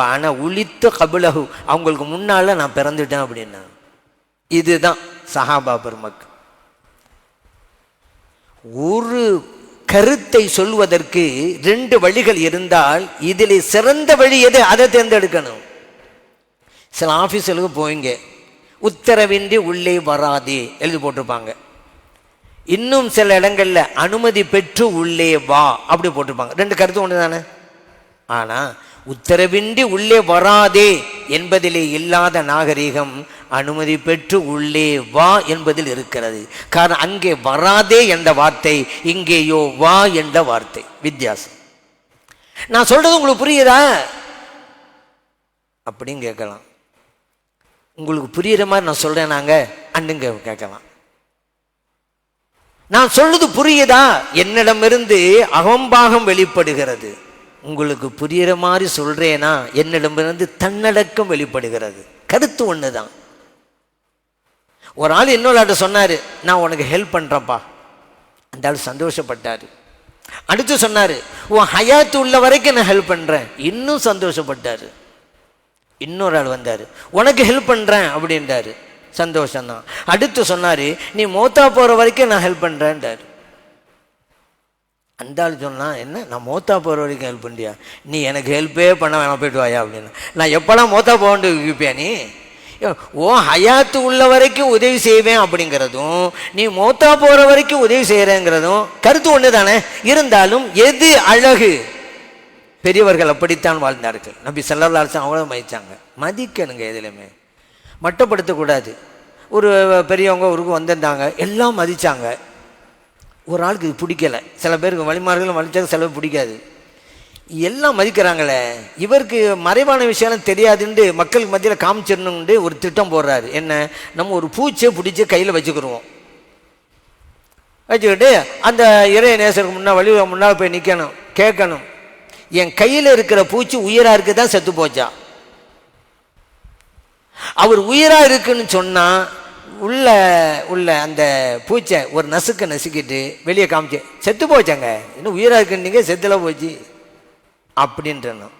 ஆனால் உலித்த கபுலஹு, அவங்களுக்கு முன்னால் நான் பிறந்துட்டேன் அப்படின்னா. இதுதான் சஹாபா பெருமக்கள். ஒரு கருத்தை சொல்வதற்கு 2 வழிகள் இருந்தால் இதில் சிறந்த வழி எது? அதை தேர்ந்தெடுக்கணும். சில ஆஃபீஸுக்கு போயிங்க, உத்தரவின்றி உள்ளே வராதே எழுதி போட்டிருப்பாங்க. இன்னும் சில இடங்களில் அனுமதி பெற்று உள்ளே வா அப்படி போட்டிருப்பாங்க. 2 கருத்து ஒன்று தானே. ஆனால் உத்தரவின்றி உள்ளே வராதே என்பதிலே இல்லாத நாகரிகம் அனுமதி பெற்று உள்ளே வா என்பதில் இருக்கிறது. காரணம், அங்கே வராதே என்ற வார்த்தை, இங்கேயோ வா என்ற வார்த்தை வித்தியாசம். நான் சொல்றது உங்களுக்கு புரியுதா அப்படின்னு கேட்கலாம். உங்களுக்கு புரியுற மாதிரி நான் சொல்றேன், நாங்க அண்ணுங்க கேட்கலாம். நான் சொல்லுது புரியுதா? என்னிடமிருந்து அகம்பாகம் வெளிப்படுகிறது. உங்களுக்கு புரியுற மாதிரி சொல்றேனா, என்னிடமிருந்து தன்னடக்கம் வெளிப்படுகிறது. கருத்து ஒண்ணுதான். ஒரு ஆள் இன்னொரு ஆள்கிட்ட சொன்னாரு, நான் உனக்கு ஹெல்ப் பண்றேன்ப்பா. அந்த ஆள் சந்தோஷப்பட்டாரு. அடுத்து சொன்னாரு, உன் ஹயாத்து உள்ள வரைக்கும் நான் ஹெல்ப் பண்றேன். இன்னும் சந்தோஷப்பட்டாரு. இன்னொரு ஆள் வந்தாரு, உனக்கு ஹெல்ப் பண்றேன் அப்படின்றாரு. சந்தோஷம்தான். அடுத்து சொன்னாரு, நீ மோத்தா போற வரைக்கும் நான் ஹெல்ப் பண்றேன்றாரு. அந்த ஆள் சொன்னா, என்ன நான் மோத்தா போற வரைக்கும் ஹெல்ப் பண்றியா? நீ எனக்கு ஹெல்ப்பே பண்ண வேணாம், போயிட்டு வாயா அப்படின்னு. நான் எப்பெல்லாம் மோத்தா போகண்டு இருப்பியா நீ? ஓ ஹயாத்து உள்ள வரைக்கும் உதவி செய்வேன் அப்படிங்கிறதும், நீ மோத்தா போற வரைக்கும் உதவி செய்யறேங்கிறதும் கருத்து ஒன்று தானே. இருந்தாலும் எது அழகு? பெரியவர்கள் அப்படித்தான் வாழ்ந்தார்கள். நபி ஸல்லல்லாஹு அலைஹி வஸல்லம் அவ்வளோ மதித்தாங்க. மதிக்கணுங்க, எதுலையுமே மட்டப்படுத்தக்கூடாது. ஒரு பெரியவங்க ஊருக்கு வந்திருந்தாங்க, எல்லாம் மதித்தாங்க. ஒரு ஆளுக்கு இது பிடிக்கலை. சில பேருக்கு வழிமார்களும் மதித்தாங்க, சில பேர் பிடிக்காது. எல்லாம் மதிக்கிறாங்களே, இவருக்கு மறைவான விஷயம் தெரியாதுன்னு மக்களுக்கு மத்தியில் காமிச்சிடணும்னு ஒரு திட்டம் போடுறாரு. என்ன, நம்ம ஒரு பூச்சியை பிடிச்சி கையில் வச்சுக்கிடுவோம். வச்சுக்கிட்டு அந்த இறை நேசருக்கு முன்னால் போய் நிற்கணும், கேட்கணும், என் கையில் இருக்கிற பூச்சி உயிராக இருக்கு தான் செத்து போச்சா? அவர் உயிராக இருக்குன்னு சொன்னால் உள்ள அந்த பூச்சை ஒரு நசுக்கிட்டு வெளியே காமிச்சு, செத்து போச்சாங்க, இன்னும் உயிராக இருக்குன்னு செத்துல போச்சு அப்படின்றணும்.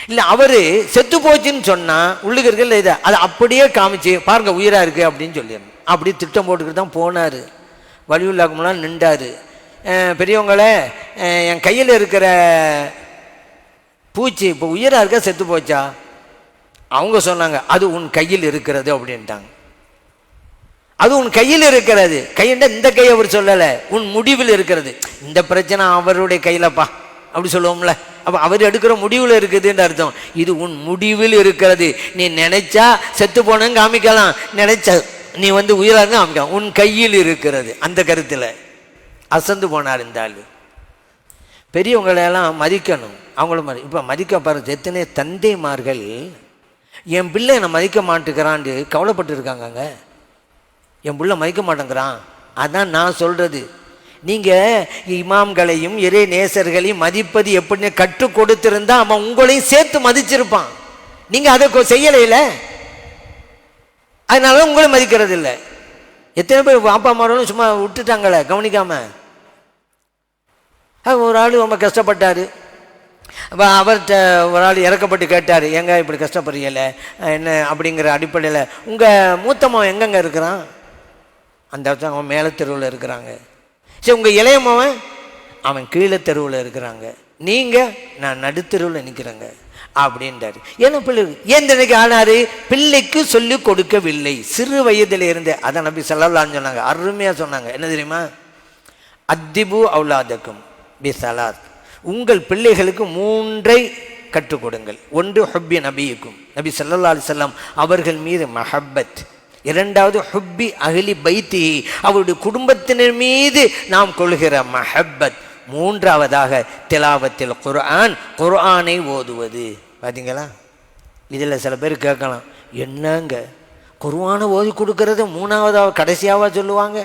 இல்லை அவரு செத்து போச்சுன்னு சொன்னால் உள்ளுக்கு இருக்கல இதை அதை அப்படியே காமிச்சு பாருங்க உயிராக இருக்கு அப்படின்னு சொல்லிடணும். அப்படி திட்டம் போட்டுக்கிட்டு தான் போனார். வலியுல்லாக்கு முன்னால் நின்றாரு. பெரியவங்களே, என் கையில் இருக்கிற பூச்சி இப்போ உயிராக இருக்கா செத்து போச்சா? அவங்க சொன்னாங்க, அது உன் கையில் இருக்கிறது அப்படின்ட்டாங்க. அது உன் கையில் இருக்கிறது. கையிட்ட இந்த கையை அவர் சொல்லலை, உன் முடிவில் இருக்கிறது. இந்த பிரச்சனை அவருடைய கையிலப்பா அப்படி சொல்லுவோம்ல. அப்போ அவர் எடுக்கிற முடிவில் இருக்குதுன்னு அர்த்தம். இது உன் முடிவில் இருக்கிறது. நீ நினைச்சா செத்து போனன்னு காமிக்கலாம், நினைச்சா நீ உயிராக காமிக்கலாம். உன் கையில் இருக்கிறது. அந்த கருத்தில் அசந்து போனார் இந்த ஆள். பெரியவங்களெல்லாம் மதிக்கணும். அவங்களும் இப்போ மதிக்க பாருங்க, எத்தனை தந்தைமார்கள் என் பிள்ளை என்னை மதிக்க மாட்டேங்கிறான்னு கவலைப்பட்டு இருக்காங்க. என் பிள்ளை மதிக்க மாட்டேங்கிறான். அதான் நான் சொல்றது, நீங்கள் இமாம்களையும் இறை நேசர்களையும் மதிப்பது எப்படின்னு கற்றுக் கொடுத்திருந்தா அவன் உங்களையும் சேர்த்து மதிச்சிருப்பான். நீங்கள் அதை செய்யலையில, அதனால உங்களை மதிக்கிறது இல்லை. எத்தனை பேர் அப்பா அம்மாவும் சும்மா விட்டுட்டாங்களே கவனிக்காம. ஒரு ஆள் ரொம்ப கஷ்டப்பட்டார். அப்போ அவர்கிட்ட ஒரு ஆள் இறக்கப்பட்டு கேட்டார், எங்க இப்படி கஷ்டப்படுறீங்கள என்ன அப்படிங்கிற அடிப்படையில் உங்கள் மூத்தம்மாவன் எங்கெங்க இருக்கிறான்? அந்த இடத்துல அவன் மேலே தெருவில் இருக்கிறாங்க. சரி, உங்கள் இளையம்மாவன் அவன் கீழே தெருவில் இருக்கிறாங்க. நீங்கள் நான் நடுத்தெருவில் நிற்கிறேங்க அப்படின்றாரு. ஏன்னா பிள்ளை ஏன் இன்னைக்கு ஆனாரு? பிள்ளைக்கு சொல்லி கொடுக்கவில்லை சிறு வயதில் இருந்து. அதான் நபி ஸல்லல்லாஹு அலைஹி சொன்னாங்க, அருமையாக சொன்னாங்க. என்ன தெரியுமா? அத்திபு அவுலாதக்கும் பி ஸலாத், உங்கள் பிள்ளைகளுக்கு 3 கற்றுக் கொடுங்கள். ஒன்று ஹுப்பி நபியுக்கும், நபி ஸல்லல்லாஹு அலைஹி வஸல்லம் அவர்கள் மீது மஹப்பத். இரண்டாவது ஹுப்பி அஹ்லி பைத்தி, அவருடைய குடும்பத்தினர் மீது நாம் கொள்கிற மஹப்பத். மூன்றாவதாக திலாவத்தில் குர்ஆன், குர்ஆனை ஓதுவது. பார்த்தீங்களா? இதில் சில பேர் கேட்கலாம், என்னங்க குர்ஆனை ஓதி கொடுக்கறது மூணாவதாக கடைசியாக சொல்லுவாங்க?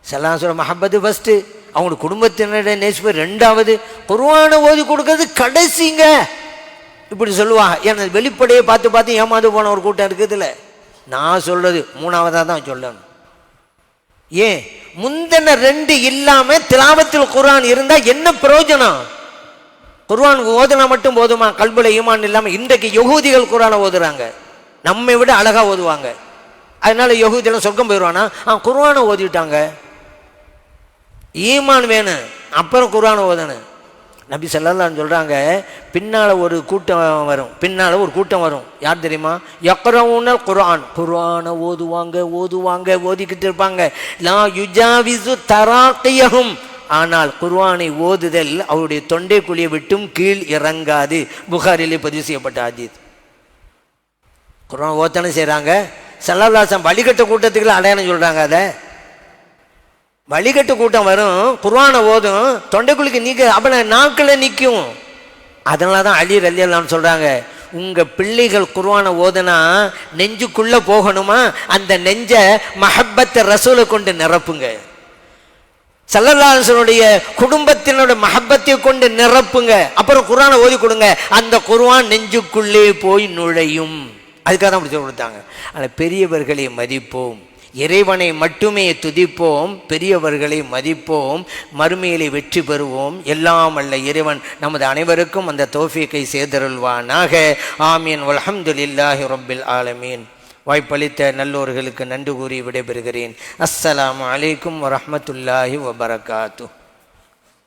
சலாம் சொல்ல மஹப்பத்து ஃபஸ்ட்டு, அவங்களோட குடும்பத்தினருடைய நேசிப்பு ரெண்டாவது, குர்ஆனை ஓதி கொடுக்கறது கடைசிங்க இப்படி சொல்லுவாங்க. ஏன்னா வெளிப்படையை பார்த்து பார்த்து ஏமாந்து போன ஒரு கூட்டம் இருக்குதுல்ல. நான் சொல்றது மூணாவதாக தான் சொல்லணும். ஏன் முந்தின 2 இல்லாம திலாவத்தில் குர்ஆன் இருந்தா என்ன பிரயோஜனம்? குர்ஆன் ஓதுனா மட்டும் போதுமா? கல்புல ஈமான் இல்லாம இன்றைக்கு யகூதிகள் குர்ஆனை ஓதுறாங்க, நம்மை விட அழகா ஓதுவாங்க. அதனால யகூதியெல்லாம் சொர்க்கம் போயிடுவானா? குர்ஆனை ஓதிட்டாங்க. ஈமான் வேணும், அப்புறம் குர்ஆனை ஓதணும். நபி ஸல்லல்லாஹு அலைஹி சொல்றாங்க, பின்னால ஒரு கூட்டம் வரும். யார் தெரியுமா? யக்ரவுனல் குர்ஆன், குர்ஆனை ஓதுவாங்க ஓதிக்கிட்டு இருப்பாங்க. லா யுஜாவிசு தராக்கியஹும், ஆனால் குர்ஆனை ஓதுதல் அவருடைய தொண்டை குழியை விட்டும் கீழ் இறங்காது. புகாரிலே பதிவு செய்யப்பட்ட ஹதீஸ். குர்ஆன் ஓதனை செய்கிறாங்க. ஸல்லல்லாஹு அலைஹி வஸல்லம் வழிகட்ட கூட்டத்துக்குள்ள அடையாளம் சொல்றாங்க. அதை வழிகட்டு கூட்டம் வரும், குர்ஆனை ஓதும், தொண்டைக்குழிக்கு நீக்க அப்ப நாக்கில் நிற்கும். அதனால தான் அலி ரலியல்லாஹு அன்ஹு சொல்றாங்க, உங்கள் பிள்ளைகள் குர்ஆனை ஓதுனா நெஞ்சுக்குள்ளே போகணுமா, அந்த நெஞ்சை மஹப்பத்தை ரசூலை கொண்டு நிரப்புங்க. ஸல்லல்லாஹு அலைஹி வஸல்லம் குடும்பத்தினோட மஹப்பத்தை கொண்டு நிரப்புங்க. அப்புறம் குர்ஆனை ஓதி கொடுங்க, அந்த குர்ஆன் நெஞ்சுக்குள்ளே போய் நுழையும். அதுக்காக தான் அப்படி சொல்லி கொடுத்தாங்க. ஆனால் பெரியவர்களை மதிப்போம், இறைவனை மட்டுமே துதிப்போம், பெரியவர்களை மதிப்போம், மறுமையிலே வெற்றி பெறுவோம். எல்லாம் அல்ல இறைவன் நமது அனைவருக்கும் அந்த தௌஃபீக்கை செய்தருள்வானாக. ஆமீன். வல்ஹம்துலில்லாஹி ரப்பில் ஆலமீன். வாய்ப்பளித்த நல்லோர்களுக்கு நன்றி கூறி விடைபெறுகிறேன். அஸ்ஸலாமு அலைக்கும் வரஹ்மத்துல்லாஹி வபரகாத்துஹ்.